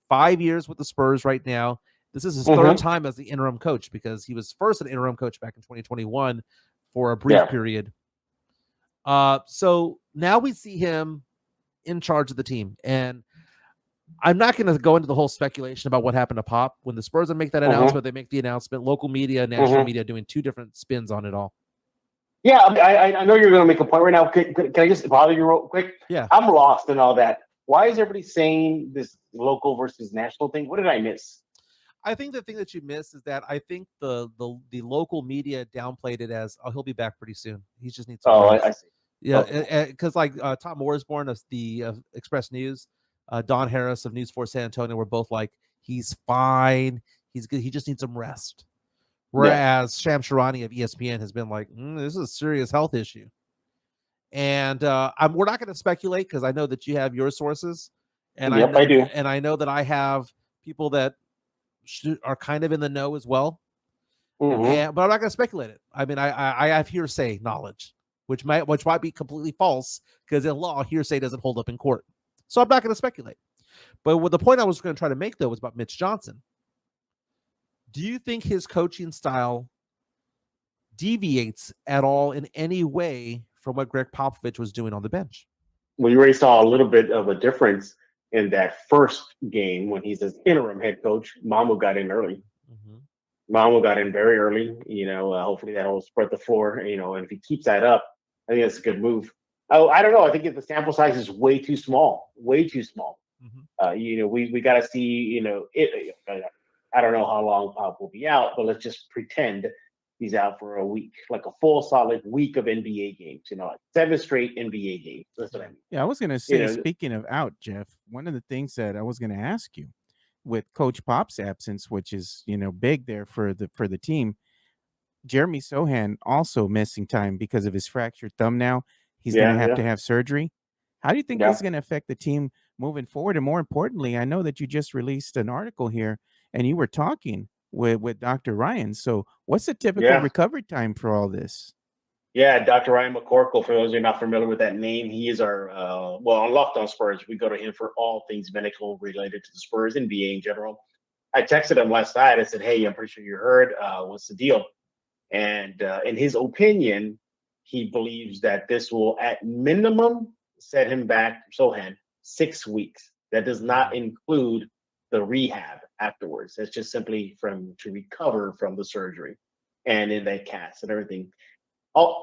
5 years with the Spurs right now. This is his third time as the interim coach, because he was first an interim coach back in 2021 for a brief period. So now we see him in charge of the team, and I'm not going to go into the whole speculation about what happened to Pop. When the Spurs make that announcement, they make the announcement. Local media, national media doing two different spins on it all. Yeah, I know you're going to make a point right now. Can I just bother you real quick? Yeah. I'm lost in all that. Why is everybody saying this local versus national thing? What did I miss? I think the thing that you miss is that I think the local media downplayed it as, he'll be back pretty soon. He just needs some rest. I see. Yeah, because like Tom Mooresborn of the Express News, Don Harris of News 4 San Antonio were both like, he's fine. He's good. He just needs some rest. Whereas Sham Sharani of ESPN has been like, this is a serious health issue. And we're not going to speculate, because I know that you have your sources. And I do. And I know that I have people that are kind of in the know as well. But I'm not going to speculate it. I mean, I have hearsay knowledge, which might be completely false, because in law, hearsay doesn't hold up in court. So I'm not going to speculate. But what the point I was going to try to make, though, was about Mitch Johnson. Do you think his coaching style deviates at all in any way from what Gregg Popovich was doing on the bench? Well, you already saw a little bit of a difference in that first game when he's his interim head coach. Mamu got in early. Mamu got in very early. Hopefully that'll spread the floor. And if he keeps that up, I think that's a good move. I don't know. I think if the sample size is way too small, way too small. We got to see. I don't know how long Pop will be out, but let's just pretend he's out for a week, like a full solid week of NBA games. Like 7 straight NBA games. That's what I mean. Yeah, I was going to say, speaking of out, Jeff, one of the things that I was going to ask you with Coach Pop's absence, which is big there for the team, Jeremy Sochan also missing time because of his fractured thumb. Now he's going to have surgery. How do you think this is going to affect the team moving forward? And more importantly, I know that you just released an article here, and you were talking with Dr. Ryan. So what's the typical recovery time for all this? Yeah, Dr. Ryan McCorkle, for those who are not familiar with that name, he is our, on Locked On Spurs, we go to him for all things medical related to the Spurs, NBA in general. I texted him last night. I said, hey, I'm pretty sure you heard. What's the deal? And in his opinion, he believes that this will, at minimum, set him back, Sochan, 6 weeks. That does not include the rehab afterwards. That's just simply to recover from the surgery and in that cast and everything.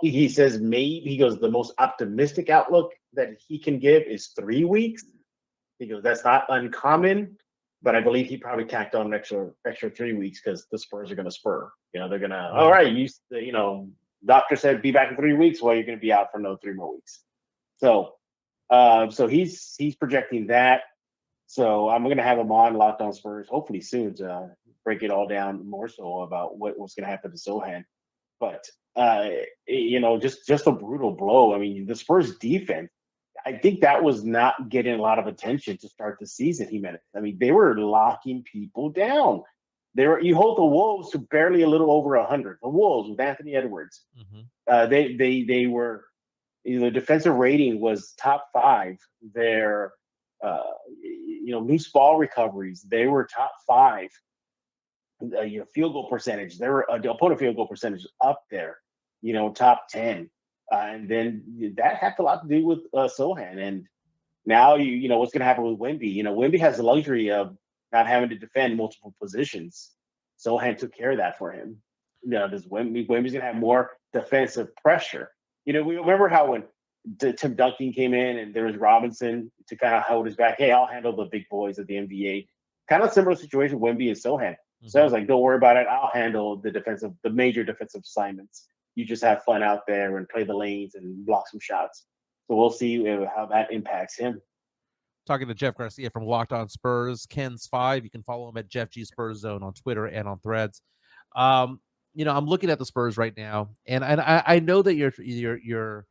He says the most optimistic outlook that he can give is 3 weeks. He goes, that's not uncommon, but I believe he probably tacked on an extra 3 weeks because the Spurs are going to spur. They're going to, all right, doctor said be back in 3 weeks. Well, you're going to be out for another 3 more weeks. So he's projecting that. So I'm going to have him on Locked On Spurs hopefully soon to break it all down more so about what's going to happen to Sochan. But just a brutal blow. I mean, the Spurs defense, I think that was not getting a lot of attention to start the season. I mean, they were locking people down. You hold the Wolves to barely a little over 100. The Wolves with Anthony Edwards. They were, the defensive rating was top 5. Their loose ball recoveries. They were top 5. Field goal percentage. They were the opponent field goal percentage up there. Top 10. And then that had a lot to do with Sochan. And now what's going to happen with Wemby. Wemby has the luxury of not having to defend multiple positions. Sochan took care of that for him. Does Wemby's going to have more defensive pressure? We remember how when Tim Duncan came in and there was Robinson to kind of hold his back. Hey, I'll handle the big boys of the NBA. Kind of similar situation, Wemby and Sochan. Mm-hmm. So I was like, don't worry about it. I'll handle the major defensive assignments. You just have fun out there and play the lanes and block some shots. So we'll see how that impacts him. Talking to Jeff Garcia from Locked On Spurs, Ken's 5. You can follow him at Jeff G Spurs Zone on Twitter and on Threads. I'm looking at the Spurs right now, and I know that you're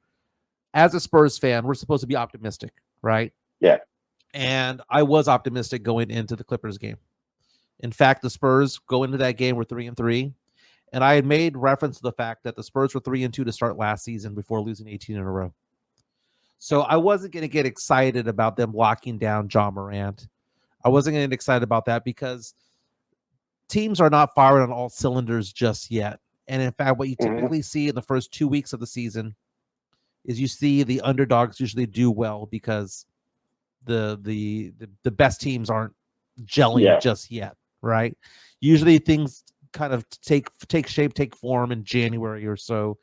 as a Spurs fan, we're supposed to be optimistic, right? Yeah. And I was optimistic going into the Clippers game. In fact, the Spurs go into that game were 3-3. And I had made reference to the fact that the Spurs were 3-2 to start last season before losing 18 in a row. So I wasn't going to get excited about them locking down Ja Morant. I wasn't going to get excited about that because teams are not firing on all cylinders just yet. And in fact, what you typically see in the first 2 weeks of the season is you see the underdogs usually do well because the best teams aren't gelling just yet, right? Usually things kind of take shape, take form in January or so.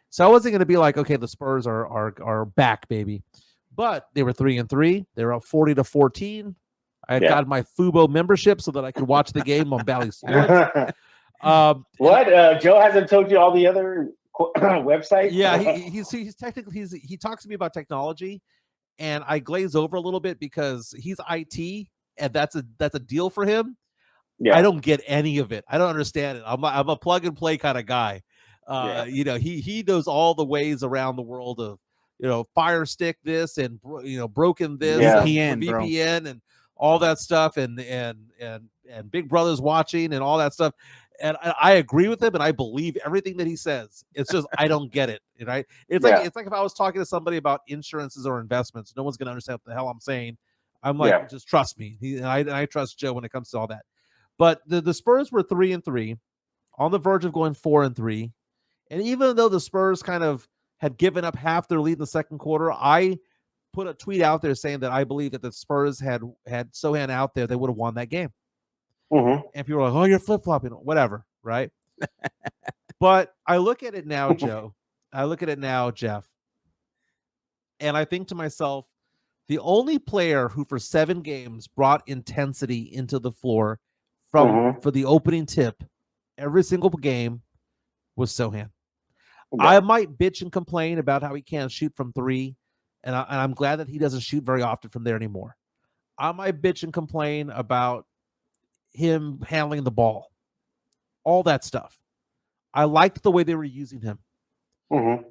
So I wasn't going to be like, okay, the Spurs are back, baby. But they were 3-3. They were up 40-14. I had gotten my Fubo membership so that I could watch the game on Bally Sports. Joe hasn't told you all the other websites? Yeah, he's technically he talks to me about technology, and I glaze over a little bit because he's IT, and that's a deal for him. Yeah. I don't get any of it. I don't understand it. I'm a plug and play kind of guy. He knows all the ways around the world of Fire Stick this and broken this VPN and all that stuff and Big Brother's watching and all that stuff. And I agree with him and I believe everything that he says. It's just I don't get it. Right? It's like if I was talking to somebody about insurances or investments, no one's gonna understand what the hell I'm saying. I'm like, just trust me. I trust Joe when it comes to all that. But the Spurs were 3-3, on the verge of going 4-3. And even though the Spurs kind of had given up half their lead in the second quarter, I put a tweet out there saying that I believe that the Spurs had Sochan out there, they would have won that game. Mm-hmm. And people were like, oh, you're flip-flopping. Whatever, right? But I look at it now, Joe. I look at it now, Jeff. And I think to myself, the only player who for 7 games brought intensity into the floor for the opening tip every single game was Sochan. I might bitch and complain about how he can't shoot from 3, and I'm glad that he doesn't shoot very often from there anymore. I might bitch and complain about him handling the ball, all that stuff. I liked the way they were using him. Mm-hmm.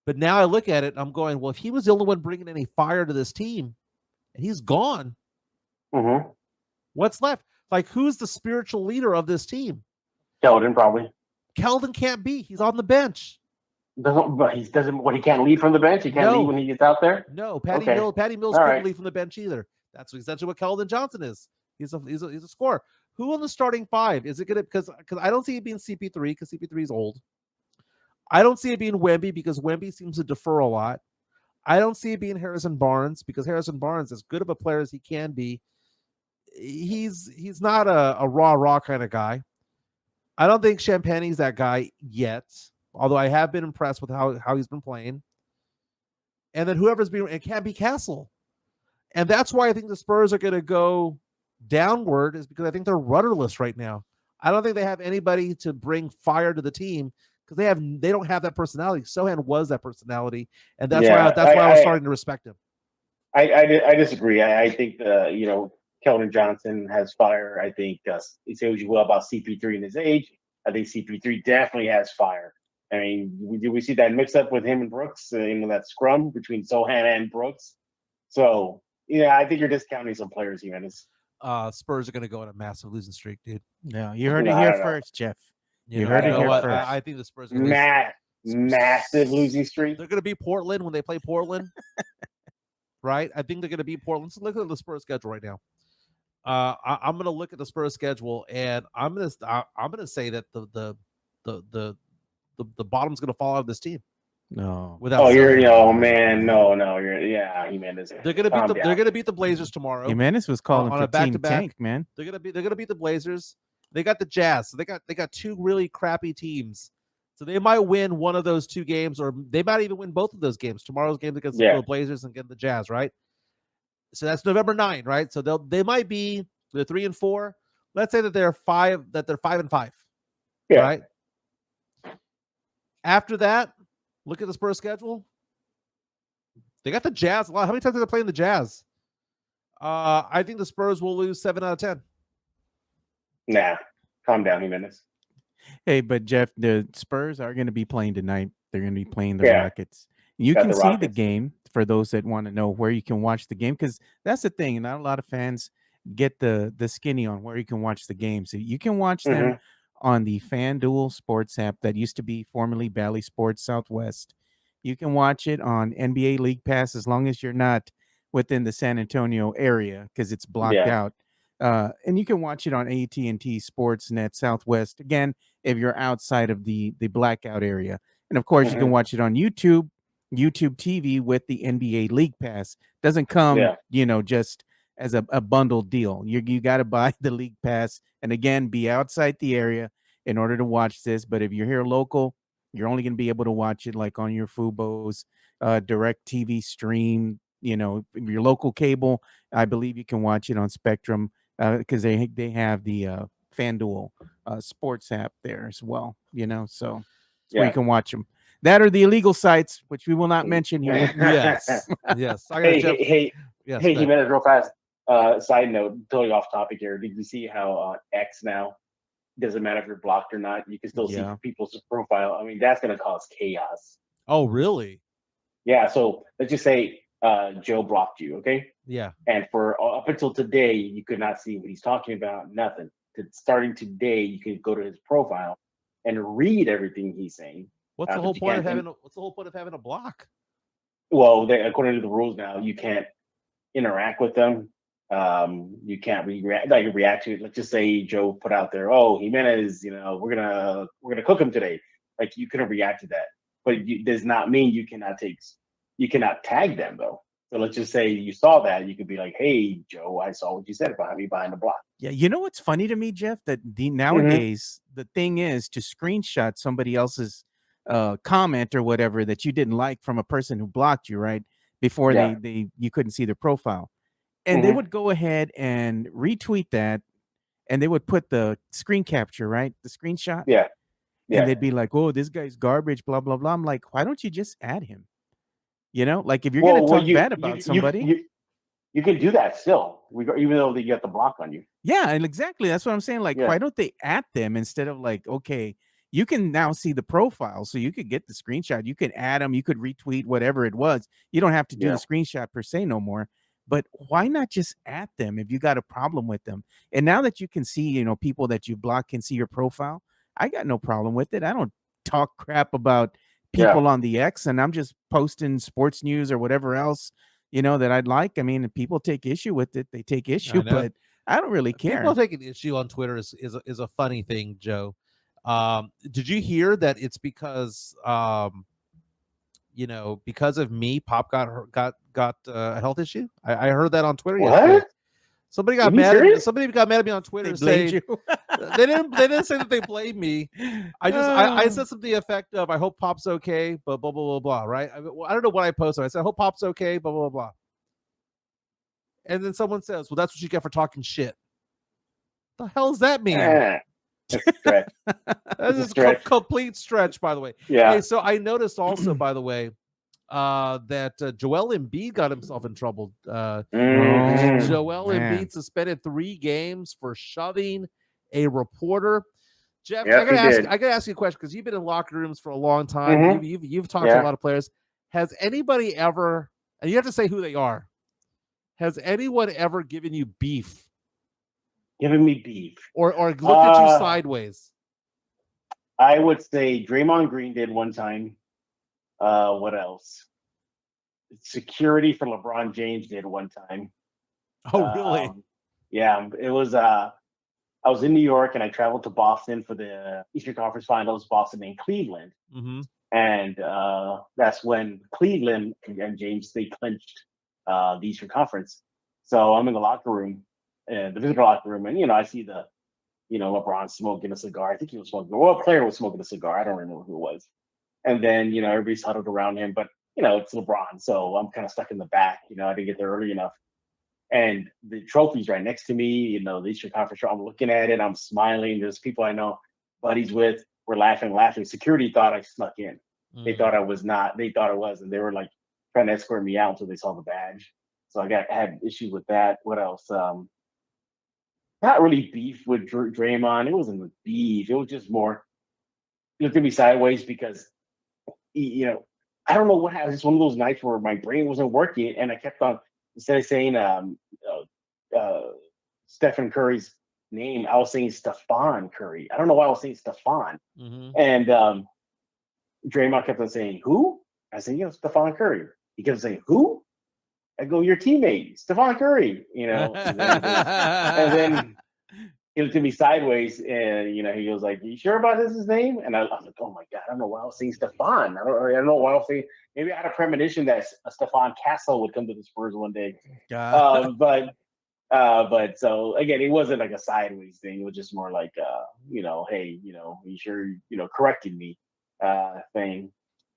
But now I look at it and I'm going, well, if he was the only one bringing any fire to this team and he's gone, what's left? Like, who's the spiritual leader of this team? Keldon, probably. Keldon can't be. He's on the bench. But he can't lead from the bench? He can't lead when he gets out there? No, Patty Mills couldn't lead from the bench either. That's essentially what Keldon Johnson is. He's a scorer. Who on the starting 5? Is it going to, because I don't see it being CP3 because CP3 is old. I don't see it being Wemby because Wemby seems to defer a lot. I don't see it being Harrison Barnes because Harrison Barnes, as good of a player as he can be, he's not a raw kind of guy. I don't think Champagne's that guy yet, although I have been impressed with how he's been playing. And then whoever's being, it can't be Castle. And that's why I think the Spurs are going to go downward, is because I think they're rudderless right now. I don't think they have anybody to bring fire to the team because they don't have that personality. Sochan was that personality, and that's why I was starting to respect him. I disagree. I think Keldon Johnson has fire. I think he tells you well about CP3 and his age. I think CP3 definitely has fire. I mean, we see that mix up with him and Brooks, that scrum between Sochan and Brooks. So, I think you're discounting some players here. Spurs are going to go on a massive losing streak, dude. No, you heard it here first, Jeff. You heard it here first. I think the Spurs are going to massive losing streak. They're going to beat Portland when they play Portland. right? I think they're going to beat Portland. Let's look at the Spurs schedule right now. I'm going to look at the Spurs schedule, and I'm going to say that the bottom's going to fall out of this team. No. Without Oh, Zion. Jimenez. They're going to beat the Blazers tomorrow. Jimenez was calling on for a team back-to-back. tank, man. They're gonna beat the Blazers. They got the Jazz. So they got two really crappy teams. So they might win one of those two games, or they might even win both of those games. Tomorrow's game against the Blazers and against the Jazz, right? So that's November 9, right? So they might be 3-4. Let's say that they're 5-5. Yeah. Right. After that, look at the Spurs schedule. They got the Jazz a lot. How many times are they playing the Jazz? I think the Spurs will lose 7 out of 10. Nah, calm down, Jimenez. Hey, but Jeff, the Spurs are going to be playing tonight. They're going to be playing the Yeah. Rockets. You Got can the see the Rockets. game for those that want to know where you can watch the game, because that's the thing. Not a lot of fans get the skinny on where you can watch the games. So you can watch them on the FanDuel Sports app that used to be formerly Bally Sports Southwest. You can watch it on NBA League Pass as long as you're not within the San Antonio area, because it's blocked out. And you can watch it on AT&T Sportsnet Southwest, again, if you're outside of the blackout area. And, of course, you can watch it on YouTube TV with the NBA League Pass. Doesn't come, just as a bundled deal. You got to buy the League Pass and, again, be outside the area in order to watch this. But if you're here local, you're only going to be able to watch it like on your Fubo's direct TV stream. Your local cable, I believe you can watch it on Spectrum because they have the FanDuel sports app there as well. So that's where you can watch them. That are the illegal sites, which we will not mention here. Yes. Hey, yes, Jimenez, real fast. Side note, totally off topic here. Did you see how X now doesn't matter if you're blocked or not? You can still see people's profile. I mean, that's going to cause chaos. Oh, really? Yeah. So let's just say Joe blocked you, okay? Yeah. And for up until today, you could not see what he's talking about. Nothing. Starting today, you can go to his profile and read everything he's saying. What's the whole point of having a block? Well, according to the rules now, you can't interact with them. You can't react to it. Let's just say Joe put out there, "Oh, Jimenez, we're gonna cook him today." Like, you couldn't react to that, but it does not mean you cannot tag them though. So let's just say you saw that, you could be like, "Hey, Joe, I saw what you said about me behind the block." Yeah, you know what's funny to me, Jeff? That nowadays the thing is to screenshot somebody else's comment or whatever that you didn't like from a person who blocked you, right? Before you couldn't see their profile. And they would go ahead and retweet that, and they would put the screen capture, right? The screenshot. Yeah. And they'd be like, "Oh, this guy's garbage, blah, blah, blah." I'm like, why don't you just add him? Like if you're going to talk bad about somebody. You can do that still, even though you got the block on you. Yeah, and exactly. That's what I'm saying. Like, why don't they add them instead of like, okay, you can now see the profile, so you could get the screenshot. You could add them. You could retweet whatever it was. You don't have to do the screenshot per se no more. But why not just add them if you got a problem with them? And now that you can see, people that you block can see your profile, I got no problem with it. I don't talk crap about people on the X, and I'm just posting sports news or whatever else, that I'd like. I mean, if people take issue with it, they take issue, but I don't really care. People taking issue on Twitter is a funny thing, Joe. Did you hear that it's because because of me, Pop got a health issue? I heard that on Twitter yesterday. Somebody got mad at me on Twitter saying they didn't say that they blamed me. I said something to the effect of, "I hope Pop's okay," but blah blah blah blah. Right? I don't know what I posted. I said, "I hope Pop's okay," blah blah blah. And then someone says, "Well, that's what you get for talking shit." What the hell does that mean? Stretch. That is a complete stretch, by the way. Yeah. Hey, so I noticed also, by the way, that Joel Embiid got himself in trouble. Joel Embiid suspended 3 games for shoving a reporter. Jeff, I gotta ask you a question, because you've been in locker rooms for a long time. You've talked to a lot of players. Has anybody ever, and you have to say who they are, has anyone ever given you beef? Giving me beef. Or looked at you sideways? I would say Draymond Green did one time. What else? security for LeBron James did one time. Oh, really? Yeah, it was. I was in New York and I traveled to Boston for the Eastern Conference Finals, Boston and Cleveland, Mm-hmm. and that's when Cleveland and James they clinched the Eastern Conference. So I'm in the locker room, the visitor locker room, and I see LeBron smoking a cigar. I think he was smoking. Well, a player was smoking a cigar. I don't remember who it was. And then everybody's huddled around him, but it's LeBron, so I'm kind of stuck in the back. I didn't get there early enough. And the trophy's right next to me, the Eastern Conference. I'm looking at it, I'm smiling. There's people I know, buddies with. We're laughing. Security thought I snuck in. They thought I was not. They thought I was, and they were like trying to escort me out until they saw the badge. So I had issues with that. What else? Not really beef with Draymond. It wasn't beef. It was just more. He looked at me sideways because, I don't know what happened. It's one of those nights where my brain wasn't working, and I kept on. Instead of saying Stephen Curry's name, I was saying Stephon Curry. I don't know why I was saying Stephon. Mm-hmm. And Draymond kept on saying, "Who?" I said, Stephon Curry. He kept saying, "Who?" I go, "Your teammate, Stephon Curry." And then he looked at me sideways, and he goes like, "You sure about this? His name?" And I was like, "Oh my god, I don't know why I was saying Stephon. I don't know why I was saying." Maybe I had a premonition that Stephon Castle would come to the Spurs one day. But so again, it wasn't like a sideways thing. It was just more like, hey, you sure, correcting me, thing.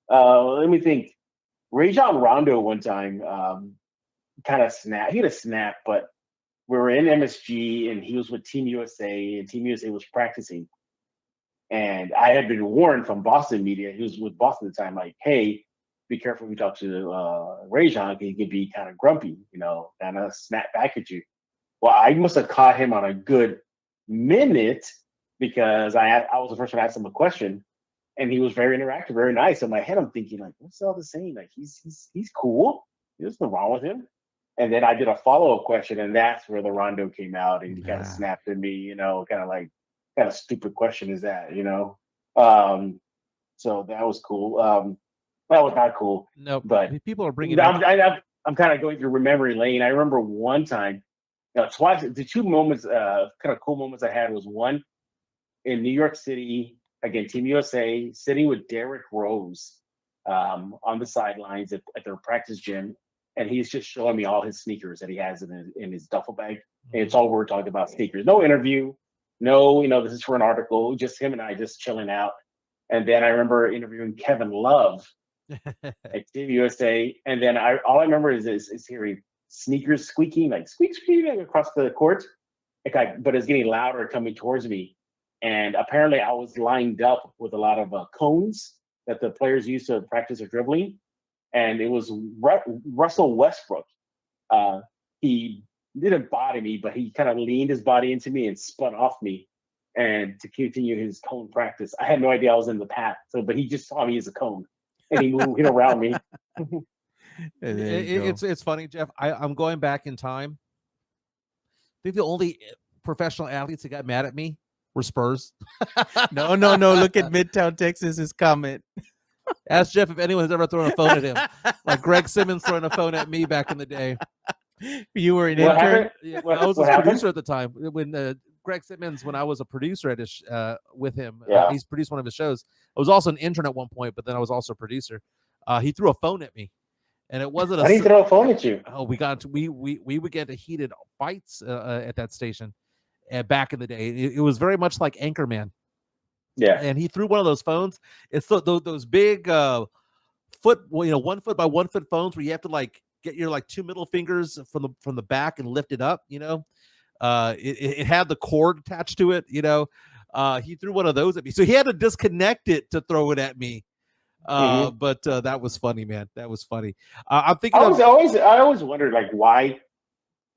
Let me think. Rajon Rondo one time, kind of snapped. He had a snap, but we were in MSG and he was with Team USA, and Team USA was practicing. And I had been warned from Boston media. He was with Boston at the time, like, hey, be careful when you talk to Rajon, he could be kind of grumpy, kind of snap back at you. Well, I must have caught him on a good minute because I was the first one to ask him a question, and he was very interactive, very nice. In my head, I'm thinking like, what's all this saying? Like, he's cool. There's nothing wrong with him. And then I did a follow-up question, and that's where the Rondo came out, and he kind of snapped at me, kind of like, kind of stupid question is that, So that was cool. That was not cool. No, but people are bringing. I'm kind of going through memory lane. I remember one time, twice. The two moments, kind of cool moments I had was one in New York City, again, Team USA, sitting with Derrick Rose on the sidelines at their practice gym, and he's just showing me all his sneakers that he has in his duffel bag. And it's all we're talking about, sneakers. No interview, no, this is for an article. Just him and I just chilling out. And then I remember interviewing Kevin Love at Team USA, and then all I remember is hearing sneakers squeaking, like squeak squeak across the court. But it's getting louder coming towards me, and apparently I was lined up with a lot of cones that the players use to practice their dribbling, and it was Russell Westbrook. He didn't body me, but he kind of leaned his body into me and spun off me, and to continue his cone practice. I had no idea I was in the path, but he just saw me as a cone. And he moved around me. It's funny, Jeff. I'm going back in time. I think the only professional athletes that got mad at me were Spurs. No. Look at Midtown Texas's comment. Ask Jeff if anyone has ever thrown a phone at him, like Greg Simmons throwing a phone at me back in the day. You were an intern. Yeah, I was a producer at the time when Greg Simmons, when I was a producer at his with him. He's produced one of his shows. I was also an intern at one point, but then I was also a producer. He threw a phone at me, and it wasn't. Why did he throw a phone at you? Oh, we would get into heated fights at that station, back in the day. It was very much like Anchorman. Yeah, and he threw one of those phones. It's those big 1 foot by 1 foot phones where you have to like get your like two middle fingers from the back and lift it up. It had the cord attached to it. He threw one of those at me, so he had to disconnect it to throw it at me. But that was funny, man. That was funny. I'm thinking. I always wondered like why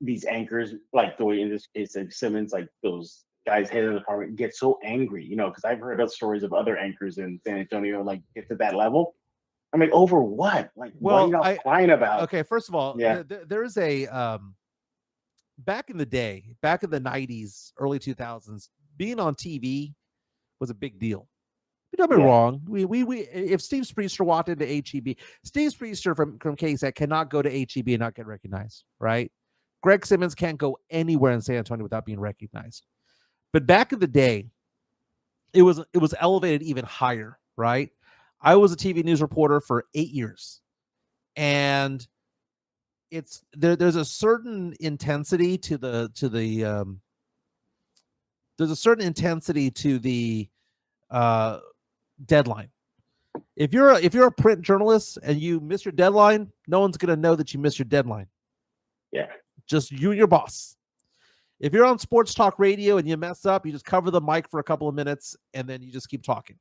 these anchors, like the way in this case like Simmons, like those guys head of the department, get so angry. Because I've heard other stories of other anchors in San Antonio like get to that level. I'm like, over what? Like, what are you not crying about? Okay, first of all, there's a back in the day, back in the 90s, early 2000s, being on TV was a big deal. Don't be wrong. We if Steve Spriester walked into HEB, Steve Spriester from KSAT cannot go to HEB and not get recognized, right? Greg Simmons can't go anywhere in San Antonio without being recognized. But back in the day, it was elevated even higher, right? I was a TV news reporter for 8 years, and it's there's a certain intensity to the there's a certain intensity to the deadline. If you're a print journalist and you miss your deadline, no one's gonna know that you missed your deadline. Yeah, just you and your boss. If you're on sports talk radio and you mess up, you just cover the mic for a couple of minutes and then you just keep talking.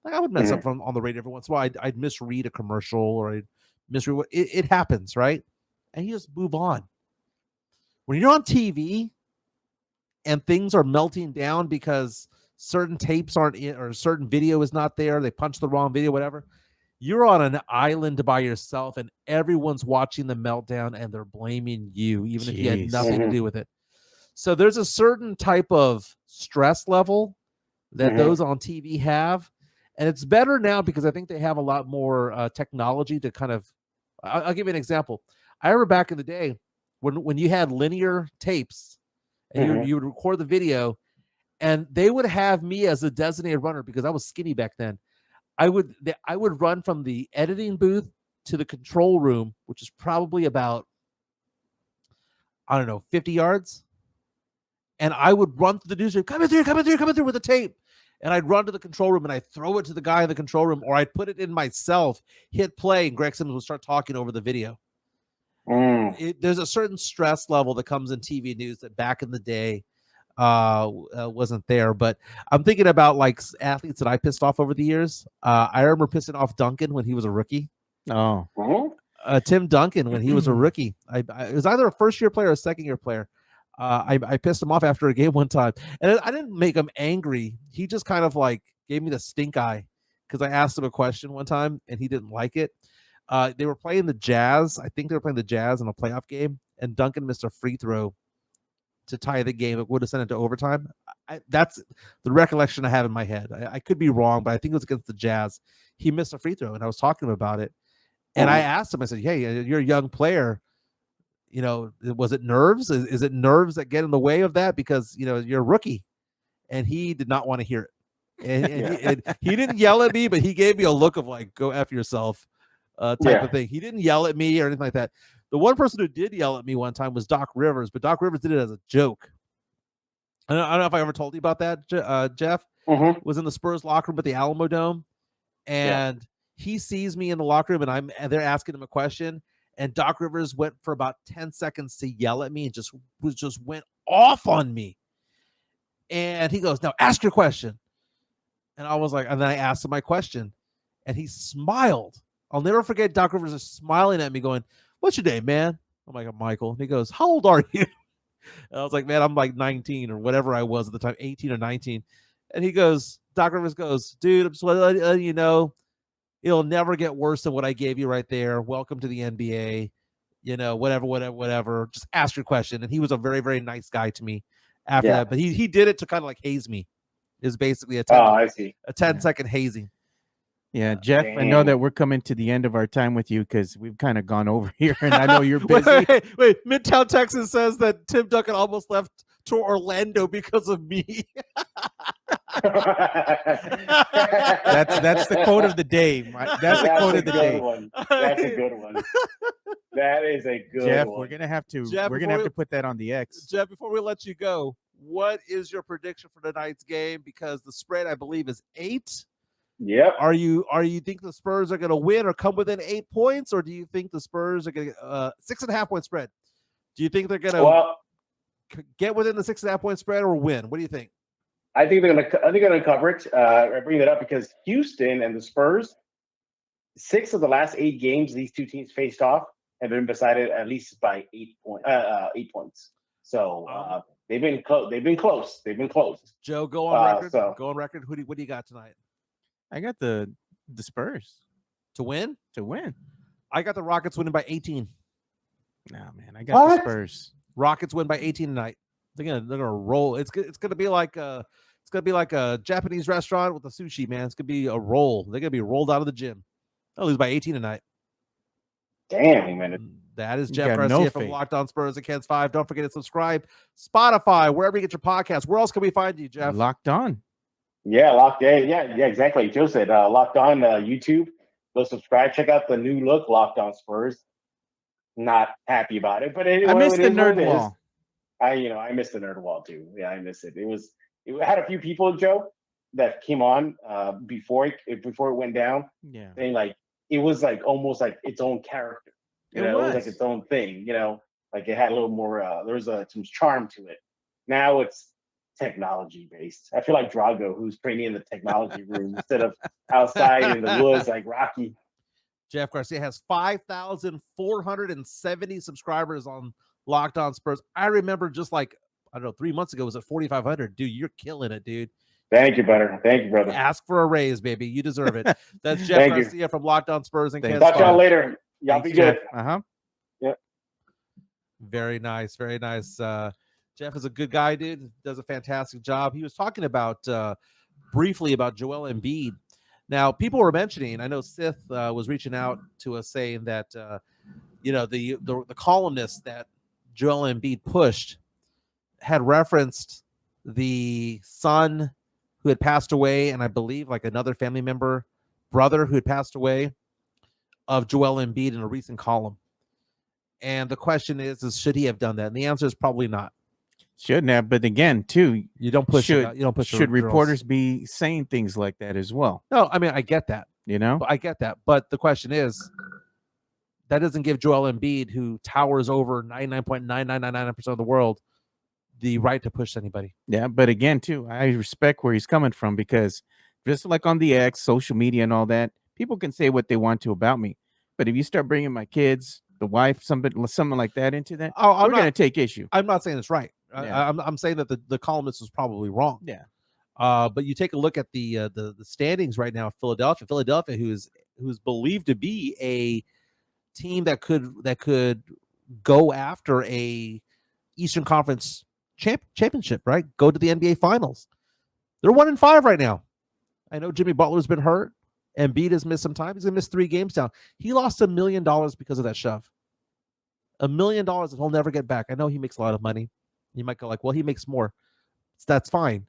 Like I would mess up on the radio every once in a while. I'd misread a commercial or I'd misread. It happens, right? And you just move on. When you're on TV and things are melting down because certain tapes aren't in or certain video is not there, they punched the wrong video, whatever. You're on an island by yourself and everyone's watching the meltdown and they're blaming you, even if you had nothing to do with it. So there's a certain type of stress level that those on TV have. And it's better now because I think they have a lot more technology to kind of, I'll give you an example. I remember back in the day when you had linear tapes and you would record the video and they would have me as a designated runner because I was skinny back then. I would run from the editing booth to the control room, which is probably about, 50 yards. And I would run to the newsroom, coming through with the tape. And I'd run to the control room and I'd throw it to the guy in the control room, or I'd put it in myself, hit play, and Greg Simmons would start talking over the video. There's a certain stress level that comes in TV news that back in the day wasn't there. But I'm thinking about like athletes that I pissed off over the years. I remember pissing off Duncan when he was a rookie. Tim Duncan when he was a rookie. It was either a first-year player or a second-year player. I pissed him off after a game one time, and I didn't make him angry. He just kind of like gave me the stink eye because I asked him a question one time and he didn't like it. They were playing the Jazz. I think they were playing the Jazz in a playoff game, and Duncan missed a free throw to tie the game. It would have sent it to overtime. That's the recollection I have in my head. I could be wrong, but I think it was against the Jazz. He missed a free throw, and I was talking about it. And I asked him, I said, hey, you're a young player. Was it nerves? Is it nerves that get in the way of that? Because, you're a rookie. And he did not want to hear it. And he didn't yell at me, but he gave me a look of like, go F yourself type of thing. He didn't yell at me or anything like that. The one person who did yell at me one time was Doc Rivers, but Doc Rivers did it as a joke. I don't know if I ever told you about that, Jeff. Was in the Spurs locker room at the Alamo Dome. And he sees me in the locker room and they're asking him a question. And Doc Rivers went for about 10 seconds to yell at me and just went off on me. And he goes, now ask your question. And I was like, and then I asked him my question and he smiled. I'll never forget Doc Rivers is smiling at me going, what's your name, man? I'm like, I'm Michael. And he goes, how old are you? And I was like, man, I'm like 19 or whatever I was at the time, 18 or 19. And he goes, Doc Rivers goes, dude, I'm just letting you know, it'll never get worse than what I gave you right there. Welcome to the NBA. Whatever. Just ask your question. And he was a very, very nice guy to me after that. But he did it to kind of like haze me. Is basically a 10-second hazing. Yeah, Jeff, I know that we're coming to the end of our time with you because we've kind of gone over here, and I know you're busy. Wait. Midtown Texas says that Tim Duncan almost left to Orlando because of me. That's the quote of the day. That's the quote of the day. That's a good one. That is a good Jeff, one. We're gonna have to put that on the X. Jeff, before we let you go, what is your prediction for tonight's game? Because the spread, I believe, is 8. Yep. Are you think the Spurs are going to win or come within 8 points, or do you think the Spurs are going to 6.5 point spread? Do you think they're going to get within the 6.5 point spread or win? What do you think? I think they're going to cover it. I bring that up because Houston and the Spurs, 6 of the last 8 games these two teams faced off have been decided at least by 8 points. So they've been close. They've been close. Joe, go on record. Go on record. What do you got tonight? I got the Spurs to win. I got the Rockets winning by 18. No, man, I got the Spurs. Rockets win by 18 tonight. They're gonna roll. It's gonna be like It's gonna be like a Japanese restaurant with a sushi, man. It's gonna be a roll. They're gonna be rolled out of the gym. They'll lose by 18 tonight. Damn, man. That is You Jeff got Garcia no from faith. Locked On Spurs and Kens 5. Don't forget to subscribe. Spotify, wherever you get your podcasts. Where else can we find you, Jeff? Locked On. Yeah, yeah, exactly. Joe said Locked On YouTube. Go subscribe. Check out the new look, Locked On Spurs. Not happy about it, but anyway, I missed the it is what nerd it is. wall. I missed the nerd wall too. Yeah, I miss it. It had a few people, Joe, that came on before it went down, Yeah. saying like it was like almost like its own character. It It was like was. its own thing. Like it had a little more. There was some charm to it. Now it's technology based. I feel like Drago, who's training in the technology room instead of outside in the woods like Rocky. Jeff Garcia has 5,470 subscribers on Locked On Spurs. I remember just like, I don't know, 3 months ago, was it 4,500? Dude, you're killing it, dude. Thank you, brother. Thank you, brother. Ask for a raise, baby. You deserve it. That's Jeff Thank you. Garcia from Locked On Spurs and Thanks. Kens Talk to y'all 5. later. Y'all Thanks, be good. Jeff. Uh-huh. Very nice. Very nice. Jeff is a good guy, dude. Does a fantastic job. He was talking about briefly about Joel Embiid. Now, people were mentioning, I know Sith was reaching out to us saying that, the columnist that Joel Embiid pushed had referenced the son who had passed away, and I believe like another family member, brother who had passed away of Joel Embiid in a recent column. And the question is should he have done that? And the answer is probably not. Shouldn't have, but again, too, You don't push it. You don't push. should reporters be saying things like that as well? No, I mean I get that. You know, I get that. But the question is, that doesn't give Joel Embiid, who towers over 99.9999% of the world, the right to push anybody. yeah. But again, too, I respect where he's coming from, because just like on the X, social media, and all that, people can say what they want to about me. But if you start bringing my kids, the wife, something like that into that, we're going to take issue. I'm not saying it's right. Yeah. I'm saying that the columnist was probably wrong. Yeah. But you take a look at the standings right now. Philadelphia, who's believed to be a team that could go after a Eastern Conference championship, right? Go to the NBA Finals. They're 1-5 right now. I know Jimmy Butler's been hurt. Embiid has missed some time. He's gonna miss 3 games now. He lost $1 million because of that shove. $1 million that he'll never get back. I know he makes a lot of money. You might go like, well, he makes more. That's fine.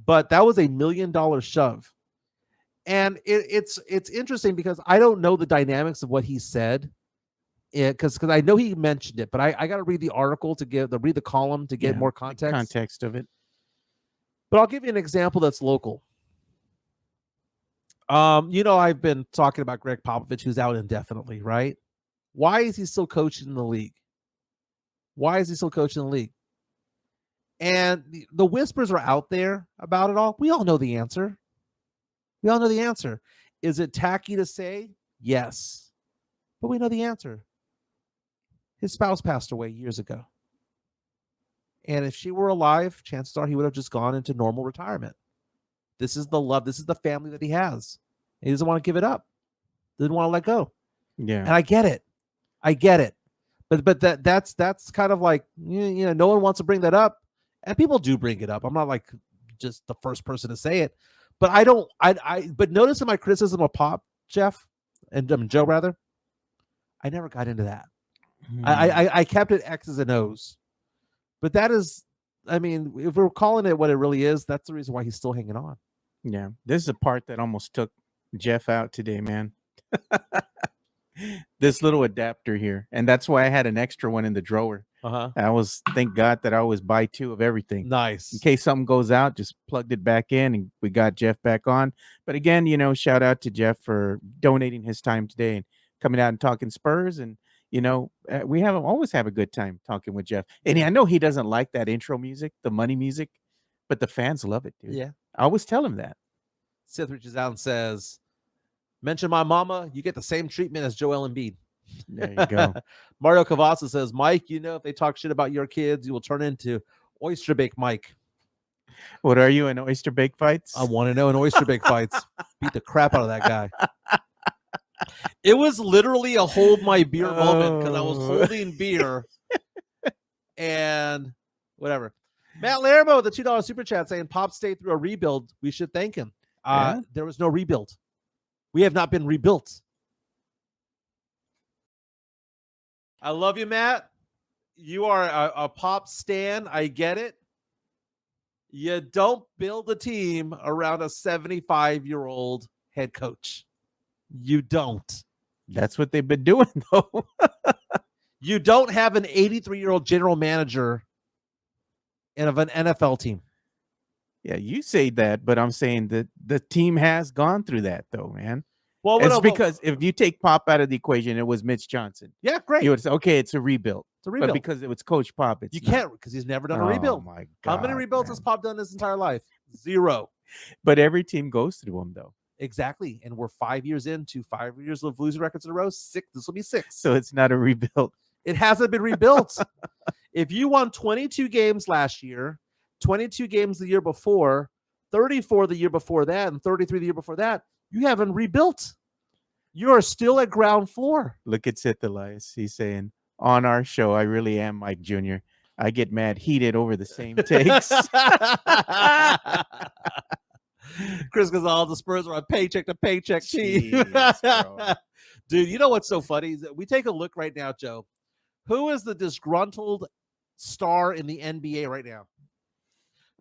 But that was $1 million shove. And it's interesting because I don't know the dynamics of what he said. Because I know he mentioned it, but I got to read the article read the column to get more context of it. But I'll give you an example that's local. I've been talking about Gregg Popovich, who's out indefinitely, right? Why is he still coaching in the league? And the whispers are out there about it all. We all know the answer. Is it tacky to say? Yes. But we know the answer. His spouse passed away years ago. And if she were alive, chances are he would have just gone into normal retirement. This is the love. This is the family that he has. He doesn't want to give it up. Doesn't want to let go. Yeah. And I get it. But that's kind of like, no one wants to bring that up. And people do bring it up. I'm not like just the first person to say it. But but notice in my criticism of Pop, Jeff, and Joe rather, I never got into that. I kept it X's and O's. But that is, I mean, if we're calling it what it really is, that's the reason why he's still hanging on. Yeah. This is the part that almost took Jeff out today, man. This little adapter here. And that's why I had an extra one in the drawer. Thank God that I always buy 2 of everything. Nice. In case something goes out, just plugged it back in and we got Jeff back on. But again, shout out to Jeff for donating his time today and coming out and talking Spurs. And, we always have a good time talking with Jeff. And I know he doesn't like that intro music, the money music, but the fans love it, dude. Yeah. I always tell him that. Sith reaches out and says, mention my mama, you get the same treatment as Joel Embiid. There you go. Mario Cavassa says, Mike, if they talk shit about your kids, you will turn into Oyster Bake Mike. What are you, in oyster bake fights? I want to know in oyster bake fights. Beat the crap out of that guy. It was literally a hold my beer moment because I was holding beer and whatever. Matt Laramore with the $2 super chat saying Pop stayed through a rebuild. We should thank him. Yeah. There was no rebuild. We have not been rebuilt. I love you, Matt. You are a Pop stan. I get it. You don't build a team around a 75-year-old head coach. You don't. That's what they've been doing, though. You don't have an 83-year-old general manager of an NFL team. Yeah, you say that, but I'm saying that the team has gone through that, though, man. Well, It's because if you take Pop out of the equation, it was Mitch Johnson. yeah, great. You would say, okay, it's a rebuild. It's a rebuild. But because it was Coach Pop, it's You not. can't because he's never done a Oh, rebuild. my How God, many rebuilds man. has Pop done his entire life? 0. But every team goes through them, though. Exactly. And we're 5 years into 5 years of losing records in a row. 6. This will be 6. So it's not a rebuild. It hasn't been rebuilt. If you won 22 games last year, 22 games the year before, 34 the year before that, and 33 the year before that, you haven't rebuilt. You are still at ground floor. Look at Sith Elias. He's saying, on our show, I really am Mike Jr. I get mad heated over the same takes. Chris Gonzalez, the Spurs are on paycheck to paycheck team. Jeez, bro. Dude, you know what's so funny? Is that we take a look right now, Joe. Who is the disgruntled star in the NBA right now?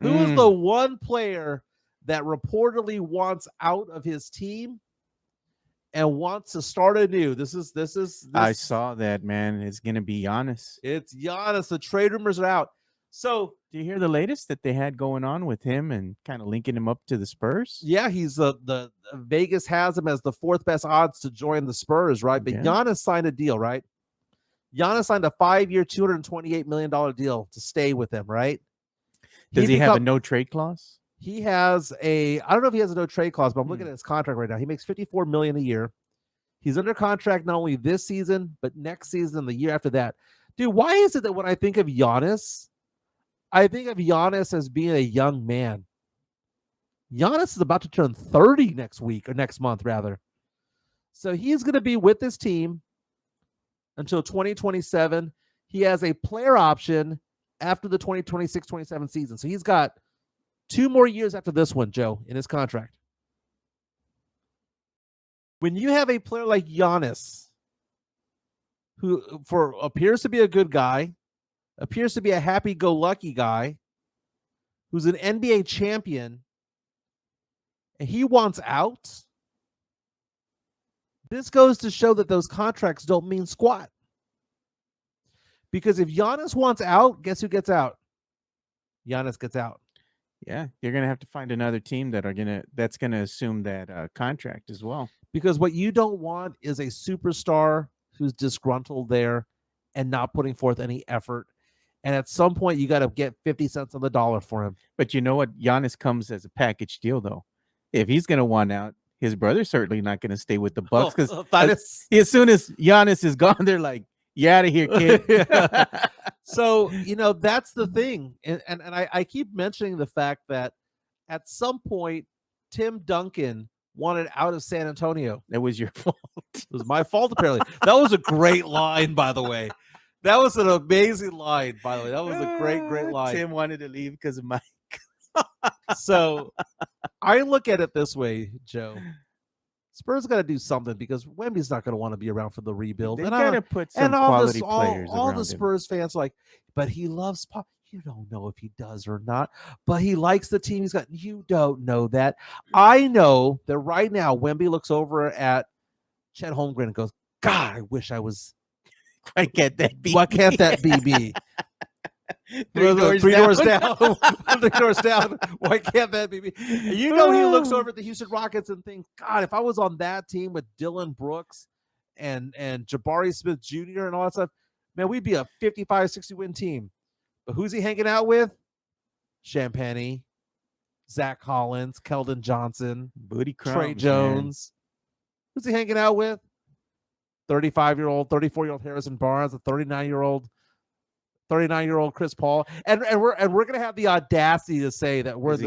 Who is the one player that reportedly wants out of his team and wants to start anew? This is I saw that, man. It's gonna be Giannis. It's Giannis. The trade rumors are out. So Do you hear the latest that they had going on with him and kind of linking him up to the Spurs? yeah, he's the Vegas has him as the 4th best odds to join the Spurs, right? But Yeah. Giannis signed a deal, right? Giannis signed a 5-year, $228 million deal to stay with them, right? Does he have a no trade clause? He has I don't know if he has a no trade clause, but I'm looking at his contract right now. He makes $54 million a year. He's under contract not only this season, but next season and the year after that. Dude, why is it that when I think of Giannis, I think of Giannis as being a young man? Giannis is about to turn 30 next week or next month, rather. So he's going to be with this team until 2027. He has a player option after the 2026-27 season. So he's got 2 more years after this one, Joe, in his contract. When you have a player like Giannis, who appears to be a good guy, appears to be a happy-go-lucky guy, who's an NBA champion, and he wants out, this goes to show that those contracts don't mean squat. Because if Giannis wants out, guess who gets out? Giannis gets out. Yeah, you're gonna have to find another team that's gonna assume that contract as well. Because what you don't want is a superstar who's disgruntled there and not putting forth any effort. And at some point, you got to get 50 cents on the dollar for him. But you know what? Giannis comes as a package deal, though. If he's gonna want out, his brother's certainly not gonna stay with the Bucks because as soon as Giannis is gone, they're like, "You out of here, kid." So, that's the thing. And I keep mentioning the fact that at some point, Tim Duncan wanted out of San Antonio. That was your fault. It was my fault, apparently. That was a great line, by the way. That was an amazing line, by the way. That was a great line. Tim wanted to leave because of Mike. So I look at it this way, Joe. Spurs got to do something because Wemby's not going to want to be around for the rebuild. They and got to put some quality players all around the Spurs fans are like, but he loves Pop. You don't know if he does or not, but he likes the team he's got. You don't know that. I know that right now Wemby looks over at Chet Holmgren and goes, God, I wish I was. Why can't that be? Why can't that be me? Three doors down. 3 doors down. Why can't that be me? And he looks over at the Houston Rockets and thinks, God, if I was on that team with Dylan Brooks and Jabari Smith Jr. and all that stuff, man, we'd be a 55, 60 win team. But who's he hanging out with? Champagne, Zach Collins, Keldon Johnson, Booty crumbs, Trey Jones. Man. Who's he hanging out with? 34-year-old Harrison Barnes, a 39-year-old Chris Paul, and we're gonna have the audacity to say that we're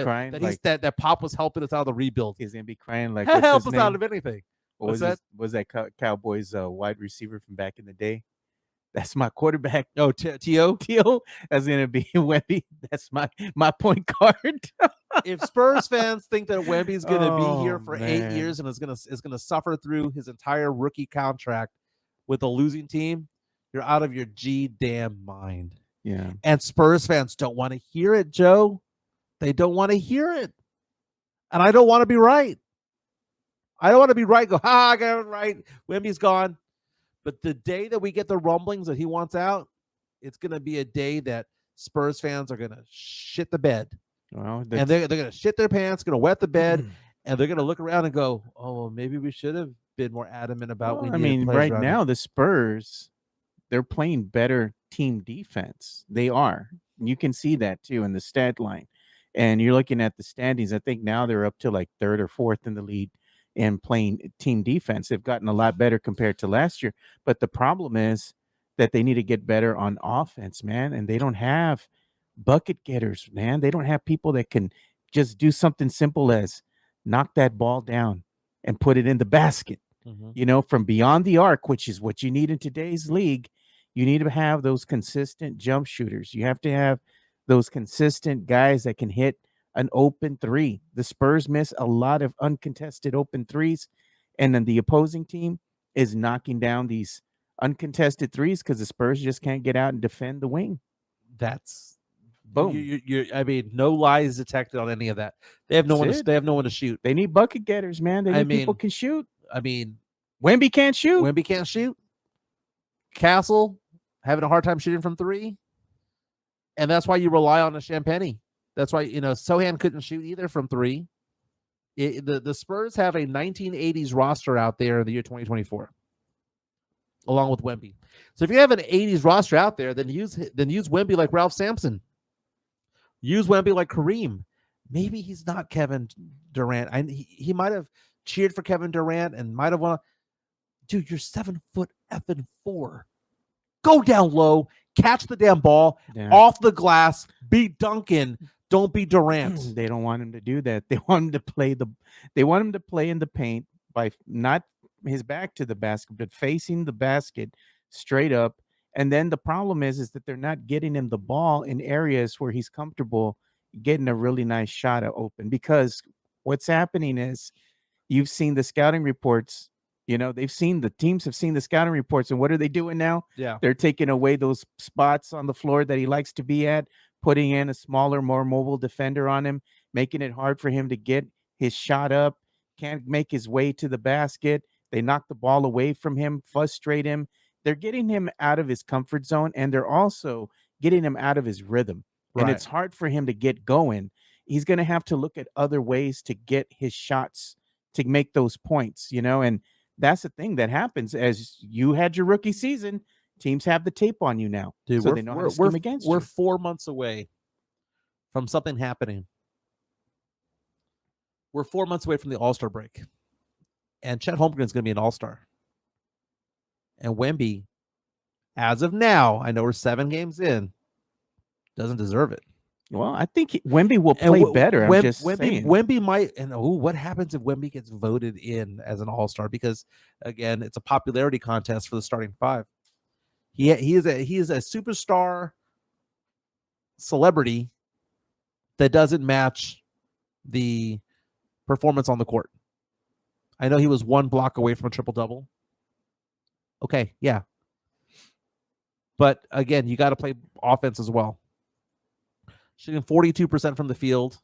crying that Pop was helping us out of the rebuild. He's gonna be crying like help us out of anything. Was that Cowboys wide receiver from back in the day? That's my quarterback. Oh, T.O.? T.O. That's going to be Wemby. That's my point guard. If Spurs fans think that Wemby's going to be here Oh, for 8 man. years and is going to suffer through his entire rookie contract with a losing team, you're out of your damn mind. Yeah. And Spurs fans don't want to hear it, Joe. They don't want to hear it. And I don't want to be right. I don't want to be right. Go, I got it right. Wemby's gone. But the day that we get the rumblings that he wants out, it's going to be a day that Spurs fans are going to shit the bed. Well, And they're going to shit their pants, going to wet the bed, and they're going to look around and go, oh, well, maybe we should have been more adamant about well, I mean, right now, the Spurs, they're playing better team defense. They are. You can see that, too, in the stat line. And you're looking at the standings. I think now they're up to like 3rd or 4th in the league and playing team defense. They've gotten a lot better compared to last year. But the problem is that they need to get better on offense, man. And they don't have bucket getters, man. They don't have people that can just do something simple as knock that ball down and put it in the basket, from beyond the arc, which is what you need in today's league. You need to have those consistent jump shooters. You have to have those consistent guys that can hit an open three. The Spurs miss a lot of uncontested open threes, and then the opposing team is knocking down these uncontested threes because the Spurs just can't get out and defend the wing. That's boom. I mean, no lies detected on any of that. They have no one. They have no one to shoot. They need bucket getters, man. They need people can shoot. I mean, Wemby can't shoot. Wemby can't shoot. Castle having a hard time shooting from 3. And that's why you rely on a Champagny. That's why, Sochan couldn't shoot either from 3. The Spurs have a 1980s roster out there in the year 2024, along with Wemby. So if you have an 80s roster out there, then use Wemby like Ralph Sampson. Use Wemby like Kareem. Maybe he's not Kevin Durant. He might have cheered for Kevin Durant and might have won. Dude, you're 7'4". Go down low, catch the damn ball off the glass, be Duncan, don't be Durant. They don't want him to do that. They want him to play in the paint by not his back to the basket, but facing the basket straight up. And then the problem is that they're not getting him the ball in areas where he's comfortable getting a really nice shot open. Because what's happening is you've seen the scouting reports. The teams have seen the scouting reports, and what are they doing now? Yeah. They're taking away those spots on the floor that he likes to be at, putting in a smaller, more mobile defender on him, making it hard for him to get his shot up, can't make his way to the basket. They knock the ball away from him, frustrate him. They're getting him out of his comfort zone, and they're also getting him out of his rhythm. Right. And it's hard for him to get going. He's going to have to look at other ways to get his shots to make those points, and that's the thing that happens as you had your rookie season. Teams have the tape on you now. Dude, so they know how to scheme against you. We're 4 months away from something happening. We're 4 months away from the All-Star break. And Chet Holmgren is going to be an All-Star. And Wemby, as of now, I know we're 7 games in, doesn't deserve it. Well, I think Wemby will play better. I'm just saying. Wemby might, and what happens if Wemby gets voted in as an All-Star? Because again, it's a popularity contest for the starting 5. He is a superstar celebrity that doesn't match the performance on the court. I know he was 1 block away from a triple-double. Okay, yeah. But again, you got to play offense as well. Shooting 42% from the field,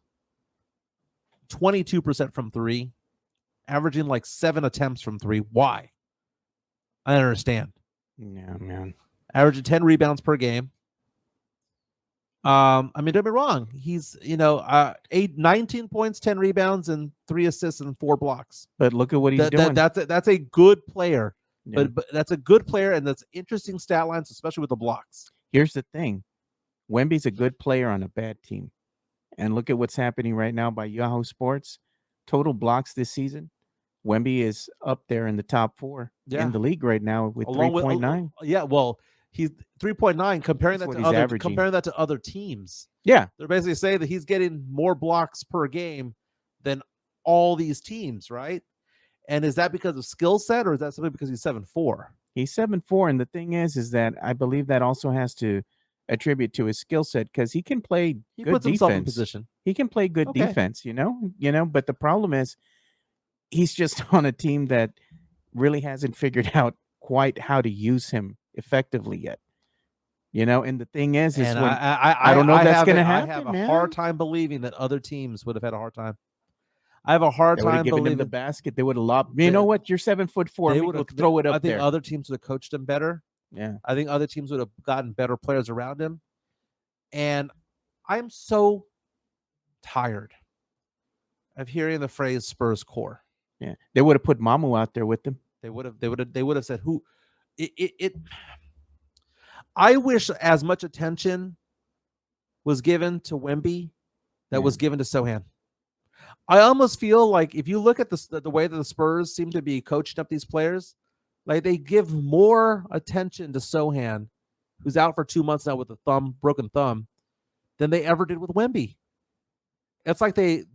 22% from 3, averaging like 7 attempts from 3. Why? I don't understand. Yeah, man. Averaging 10 rebounds per game. Don't get me wrong. He's 19 points, 10 rebounds, and 3 assists and 4 blocks. But look at what he's doing. That's a good player. Yeah. But that's a good player, and that's interesting stat lines, especially with the blocks. Here's the thing. Wemby's a good player on a bad team. And look at what's happening right now by Yahoo Sports. Total blocks this season. Wemby is up there in the top 4 in the league right now with 3.9. Yeah, well, he's 3.9. Comparing that to other teams. Yeah. They're basically saying that he's getting more blocks per game than all these teams, right? And is that because of skill set, or is that simply because he's 7'4"? He's 7'4", and the thing is that I believe that also has to attribute to his skill set because he can play He good puts himself in defense. position. He can play good Okay. defense, you know. But the problem is, he's just on a team that really hasn't figured out quite how to use him effectively yet. And the thing is And when I don't know if that's going to I happen. have a man. hard time believing that other teams would have had a hard time. I have a hard They would have time given him the believing basket. They would have lobbed. You know what? You're 7'4". they We'll would have throw it up I think there. other teams would have coached him better. Yeah. I think other teams would have gotten better players around him. And I'm so tired of hearing the phrase Spurs core. Yeah. They would have put Mamu out there with them. They would have said who it I wish as much attention was given to Wemby that was given to Sochan. I almost feel like if you look at the way that the Spurs seem to be coaching up these players, like they give more attention to Sochan, who's out for 2 months now with a broken thumb, than they ever did with Wemby. It's like they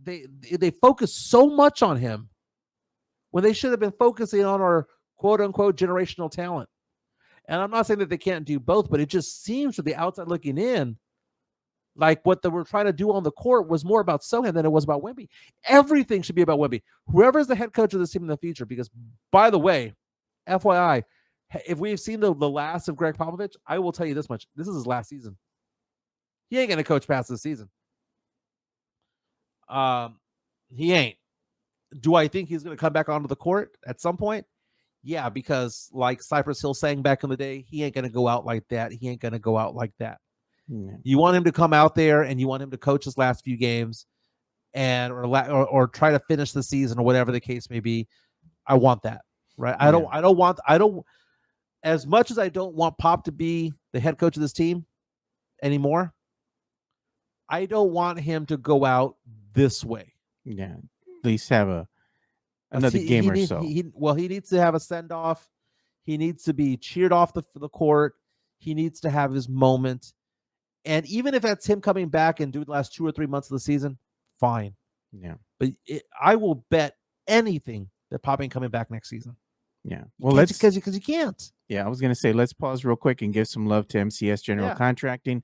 focus so much on him when they should have been focusing on our quote unquote generational talent. And I'm not saying that they can't do both, but it just seems to the outside looking in like what they were trying to do on the court was more about Sochan than it was about Wemby. Everything should be about Wemby. Whoever's the head coach of this team in the future, because by the way, FYI, if we've seen the last of Gregg Popovich, I will tell you this much. This is his last season. He ain't going to coach past this season. He ain't. Do I think he's going to come back onto the court at some point? Yeah, because like Cypress Hill sang back in the day, he ain't going to go out like that. He ain't going to go out like that. Yeah. You want him to come out there and you want him to coach his last few games and or try to finish the season or whatever the case may be. I want that, right? Yeah. I don't as much as I don't want Pop to be the head coach of this team anymore. I don't want him to go out this way. Yeah, at least have another game or so. He needs to have a send off. He needs to be cheered off the court. He needs to have his moment. And even if that's him coming back and doing the last 2 or 3 months of the season, fine. Yeah. But I will bet anything that Pop ain't coming back next season. Yeah. Well, because you can't. Yeah, I was going to say, let's pause real quick and give some love to MCS General Contracting,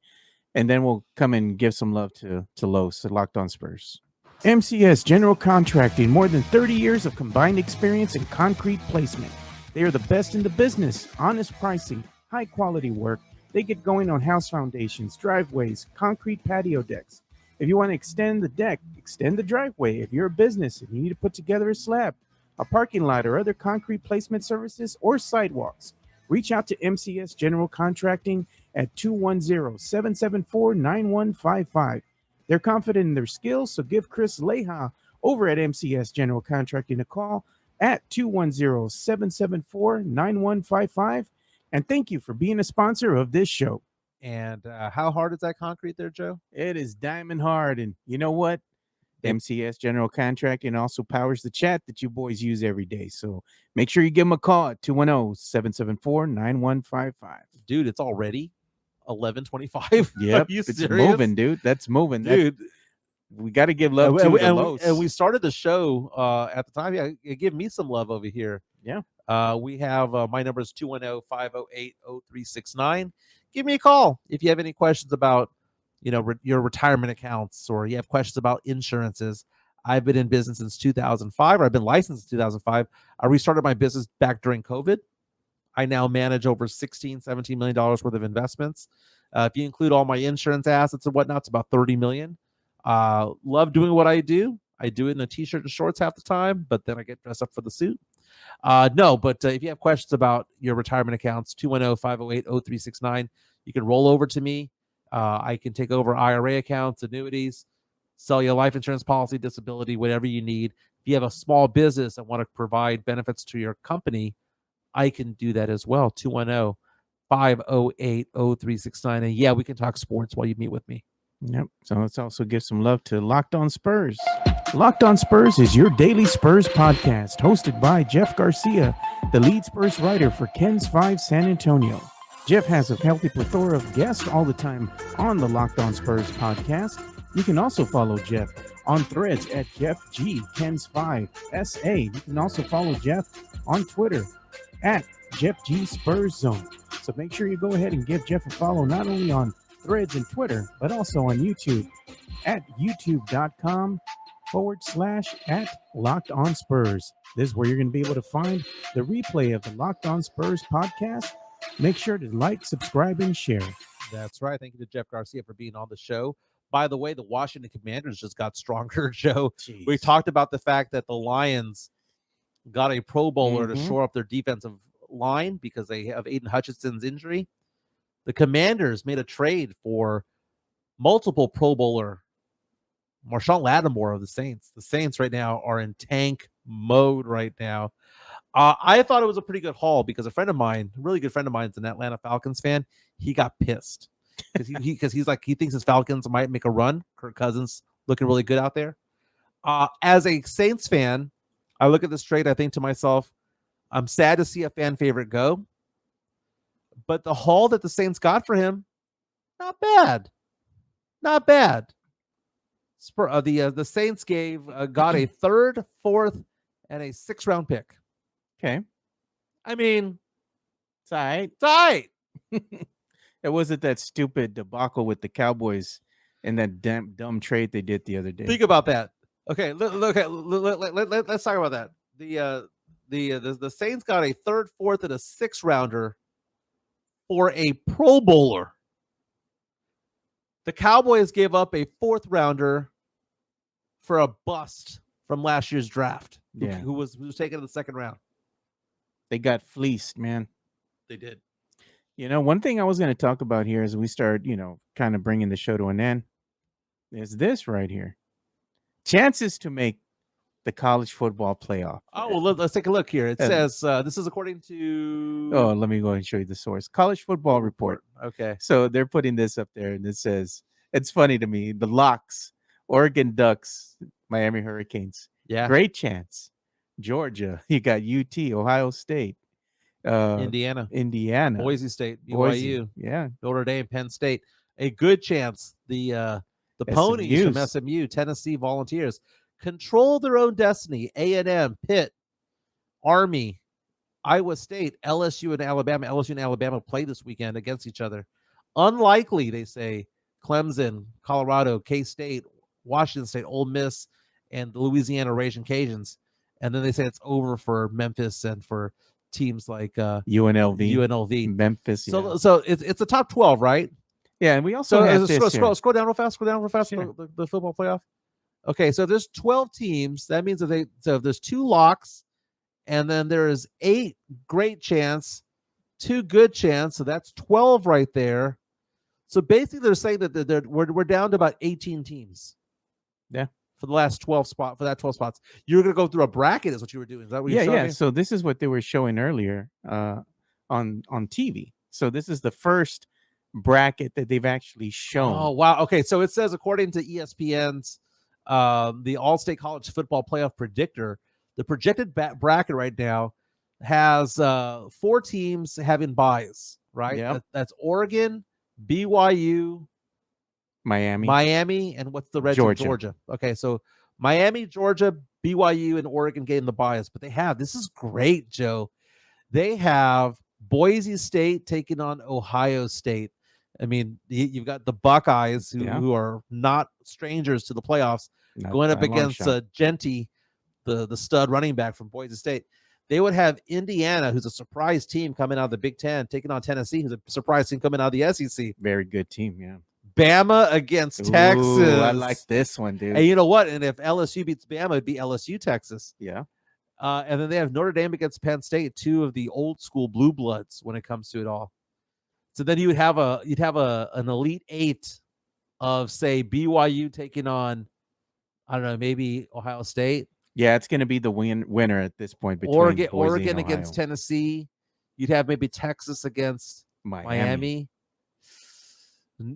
and then we'll come and give some love to Los, to Locked On Spurs. MCS General Contracting, more than 30 years of combined experience in concrete placement. They are the best in the business, honest pricing, high quality work. They get going on house foundations, driveways, concrete patio decks. If you want to extend the deck, extend the driveway. If you're a business and you need to put together a slab, a parking lot, or other concrete placement services or sidewalks, reach out to MCS General Contracting at 210-774-9155. They're confident in their skills, so give Chris Leha over at MCS General Contracting a call at 210-774-9155. And thank you for being a sponsor of this show. And how hard is that concrete there, Joe? It is diamond hard. And you know what? MCS General Contracting also powers the chat that you boys use every day. So make sure you give them a call at 210-774-9155. Dude, it's already 11:25. Yep, it's moving, dude. That's moving, dude. We got to give love to the Los. And we started the show at the time. Yeah, give me some love over here. Yeah. We have my number is 210-508-0369. Give me a call if you have any questions about, your retirement accounts, or you have questions about insurances. I've been in business since 2005, or I've been licensed in 2005. I restarted my business back during COVID. I now manage over $16-17 million worth of investments. If you include all my insurance assets and whatnot, it's about $30 million. Love doing what I do. I do it in a t-shirt and shorts half the time, but then I get dressed up for the suit. If you have questions about your retirement accounts, 210-508-0369, you can roll over to me. I can take over IRA accounts, annuities, sell you a life insurance policy, disability, whatever you need. If you have a small business and want to provide benefits to your company, I can do that as well. 210-508-0369. And yeah, we can talk sports while you meet with me. Yep. So let's also give some love to Locked On Spurs. Locked On Spurs is your daily Spurs podcast, hosted by Jeff Garcia, the lead Spurs writer for Ken's 5 San Antonio. Jeff has a healthy plethora of guests all the time on the Locked On Spurs podcast. You can also follow Jeff on threads at Jeff G Ken's 5 SA. You can also follow Jeff on Twitter at Jeff G Spurs Zone. So make sure you go ahead and give Jeff a follow, not only on Threads and Twitter, but also on YouTube at youtube.com/@Locked On Spurs. This is where you're going to be able to find the replay of the Locked On Spurs podcast. Make sure to like, subscribe, and share. That's right. Thank you to Jeff Garcia for being on the show. By the way, the Washington Commanders just got stronger, Joe. Jeez. We talked about the fact that the Lions got a Pro Bowler to Mhm. shore up their defensive line because they have Aiden Hutchinson's injury. The Commanders made a trade for multiple Pro Bowler Marshawn Lattimore of the Saints. The Saints right now are in tank mode right now. I thought it was a pretty good haul because a friend of mine, a really good friend of mine, is an Atlanta Falcons fan. He got pissed because he's like, he thinks his Falcons might make a run. Kirk Cousins looking really good out there. As a Saints fan, I look at this trade. I think to myself, I'm sad to see a fan favorite go, but the haul that the Saints got for him, not bad, not bad. The Saints got a third, fourth, and a 6th-round pick. Okay. I mean, It's all right. it's all right. It wasn't that stupid debacle with the Cowboys and that dumb trade they did the other day. Think about that. Okay, let's talk about that. The Saints got a third, fourth, and a 6th-rounder for a Pro Bowler. The Cowboys gave up a 4th-rounder for a bust from last year's draft, who was taken in the 2nd round. They got fleeced, man. They did. You know, one thing I was going to talk about here as we start, kind of bringing the show to an end is this right here. Chances to make the college football playoff. Oh, well, let's take a look here. It says, this is according to... Oh, let me go and show you the source. College Football Report. Okay. So they're putting this up there, and it says, it's funny to me, the locks, Oregon Ducks, Miami Hurricanes. Yeah. Great chance. Georgia, you got UT, Ohio State. Indiana. Boise State, BYU. Yeah. Notre Dame, Penn State. A good chance. The Ponies from SMU, Tennessee Volunteers, control their own destiny. A&M, Pitt, Army, Iowa State, LSU and Alabama. LSU and Alabama play this weekend against each other. Unlikely, they say, Clemson, Colorado, K-State, Washington State, Ole Miss, and the Louisiana Raging Cajuns. And then they say it's over for Memphis and for teams like UNLV, Memphis. So it's a top 12, right? Yeah, and we also have this scroll down real fast. Sure. The football playoff. Okay, so there's 12 teams. That means if there's 2 locks, and then there is 8 great chance, 2 good chance. So that's 12 right there. So basically, they're saying that we're down to about 18 teams. Yeah. For the last 12 spots. You're going to go through a bracket is what you were doing. Is that what you're showing me? So this is what they were showing earlier on TV. So this is the first bracket that they've actually shown. Oh, wow. Okay, so it says, according to ESPN's the All-State College Football Playoff Predictor, the projected bracket right now has 4 teams having buys, right? Yep. That's Oregon, BYU, Miami, and what's the red team? Georgia. Okay, so Miami, Georgia, BYU, and Oregon getting the buys. But this is great, Joe. They have Boise State taking on Ohio State. I mean, you've got the Buckeyes who are not strangers to the playoffs, going up against Genty, the stud running back from Boise State. They would have Indiana, who's a surprise team coming out of the Big Ten, taking on Tennessee, who's a surprise team coming out of the SEC. Very good team, yeah. Bama against Texas. I like this one, dude. And you know what? And if LSU beats Bama, it'd be LSU, Texas. Yeah. And then they have Notre Dame against Penn State, 2 of the old school blue bloods when it comes to it all. So then you'd have an Elite 8 of, say, BYU taking on, I don't know, maybe Ohio State. Yeah, it's going to be the winner at this point between Oregon against Tennessee. You'd have maybe Texas against Miami.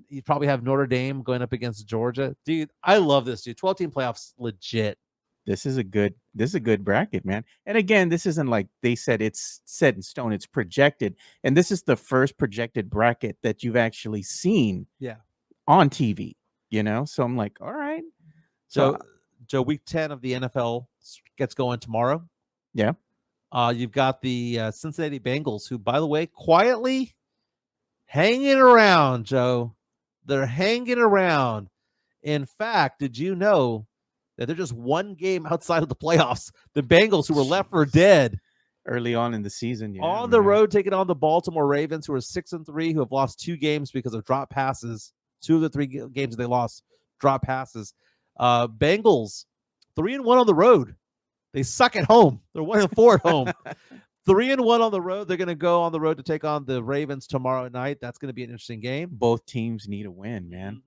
You'd probably have Notre Dame going up against Georgia. Dude, I love this, dude. 12-team playoffs, legit. This is a good bracket, man. And again, this isn't like they said it's set in stone. It's projected. And this is the first projected bracket that you've actually seen on TV, So I'm like, all right. So Joe, week 10 of the NFL gets going tomorrow. Yeah. You've got the Cincinnati Bengals, who, by the way, quietly hanging around, Joe. They're hanging around. In fact, did you know that they're just one game outside of the playoffs? The Bengals, who were left for dead early on in the season, on the road, taking on the Baltimore Ravens, who are 6-3, who have lost 2 games because of drop passes. 2 of the 3 games they lost, drop passes. Bengals, 3-1 on the road. They suck at home. They're 1-4 at home. 3-1 on the road. They're going to go on the road to take on the Ravens tomorrow night. That's going to be an interesting game. Both teams need a win, man.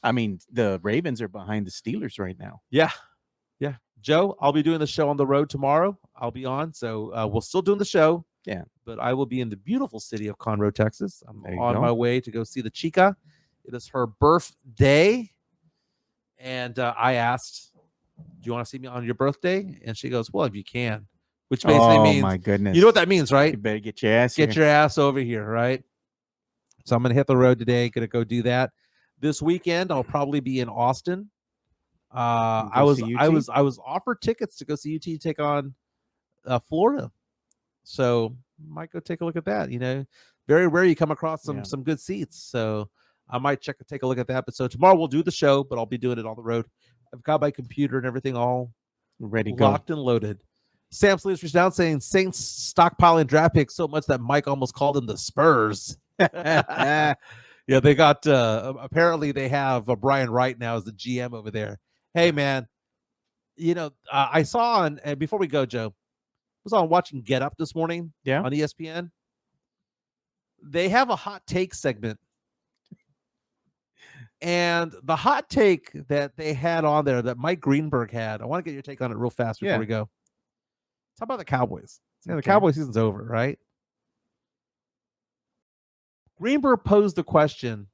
I mean, the Ravens are behind the Steelers right now. Yeah. Joe, I'll be doing the show on the road tomorrow. I'll be on. So we'll still doing the show. Yeah. But I will be in the beautiful city of Conroe, Texas. I'm There you on go. my way to go see the Chica. It is her birthday. And I asked, do you want to see me on your birthday? And she goes, well, if you can. Which basically means, my goodness. you know what that means, right? You better get your ass Get here. your ass over here, right? So I'm going to hit the road today. Going to go do that. This weekend, I'll probably be in Austin. I was offered tickets to go see UT take on Florida. So might go take a look at that. You know, very rare you come across some good seats. So I might take a look at that. But so tomorrow we'll do the show, but I'll be doing it on the road. I've got my computer and everything all ready to go. Locked and loaded. Sam Sleeves reached down saying Saints stockpiling draft picks so much that Mike almost called them the Spurs. Yeah, they got apparently they have Brian Wright now as the GM over there. Hey man, you know, I saw and before we go, Joe, I was on watching Get Up this morning on ESPN. They have a hot take segment. And the hot take that they had on there that Mike Greenberg had, I want to get your take on it real fast before we go. How about the Cowboys? The Cowboy season's over, right? Greenberg posed the question,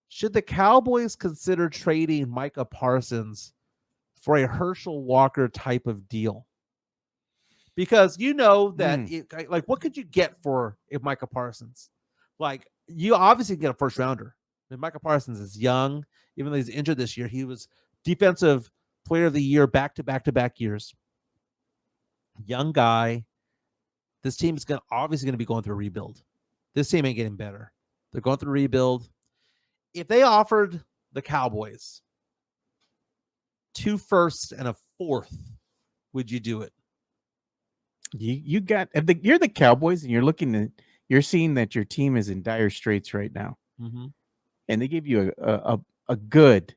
should the Cowboys consider trading Micah Parsons for a Herschel Walker type of deal? Because you know that, what could you get for a Micah Parsons? Like, you obviously get a first rounder. And Micah Parsons is young. Even though he's injured this year, he was defensive player of the year back-to-back years. Young guy. This team is obviously going to be going through a rebuild. This team ain't getting better. They're going through a rebuild. If they offered the Cowboys 2 firsts and a 4th, would you do it? You're the Cowboys, and you're seeing that your team is in dire straits right now. Mm-hmm. And they give you a good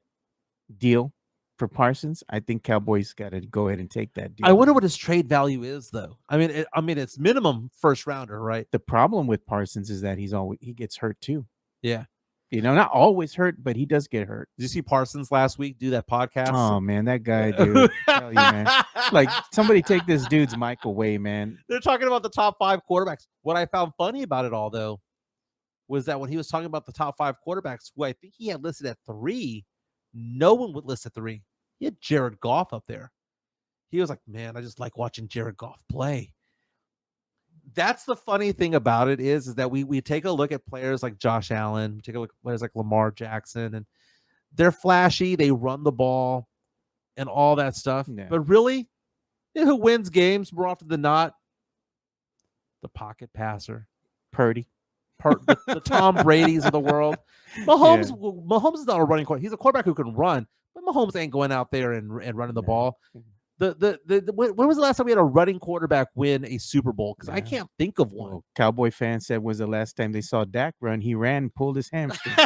deal for Parsons. I think Cowboys got to go ahead and take that deal. I wonder what his trade value is, though. I mean, it's minimum first rounder, right? The problem with Parsons is that he gets hurt too. Yeah, you know, not always hurt, but he does get hurt. Did you see Parsons last week do that podcast? Oh man, that guy, dude. Tell you, man. Like, somebody take this dude's mic away, man. They're talking about the top 5 quarterbacks. What I found funny about it all, though, was that when he was talking about the top 5 quarterbacks, who I think he had listed at 3, no one would list at 3. He had Jared Goff up there. He was like, man, I just like watching Jared Goff play. That's the funny thing about it is that we take a look at players like Josh Allen, we take a look at players like Lamar Jackson, and they're flashy, they run the ball and all that stuff. Yeah. But really, you know who wins games more often than not? The pocket passer. Purdy. The Tom Brady's of the world. Mahomes is not a running quarterback. He's a quarterback who can run, but Mahomes ain't going out there and running the ball. When was the last time we had a running quarterback win a Super Bowl? Because I can't think of one. Well, Cowboy fan said was the last time they saw Dak run. He ran and pulled his hamstring.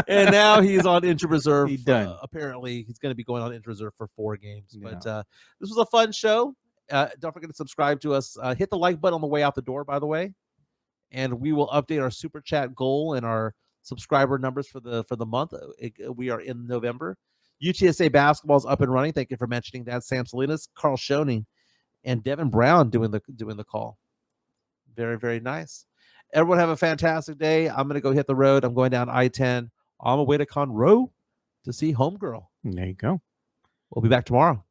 And now he's on injured reserve. He's done. Apparently, he's going to be going on injured reserve for 4 games. Yeah. But this was a fun show. Don't forget to subscribe to us. Hit the like button on the way out the door, by the way. And we will update our super chat goal and our subscriber numbers for the month. We are in November. UTSA basketball is up and running. Thank you for mentioning that. Sam Salinas, Carl Schoening, and Devin Brown doing the call. Very, very nice. Everyone have a fantastic day. I'm going to go hit the road. I'm going down I-10 on my way to Conroe to see Homegirl. There you go. We'll be back tomorrow.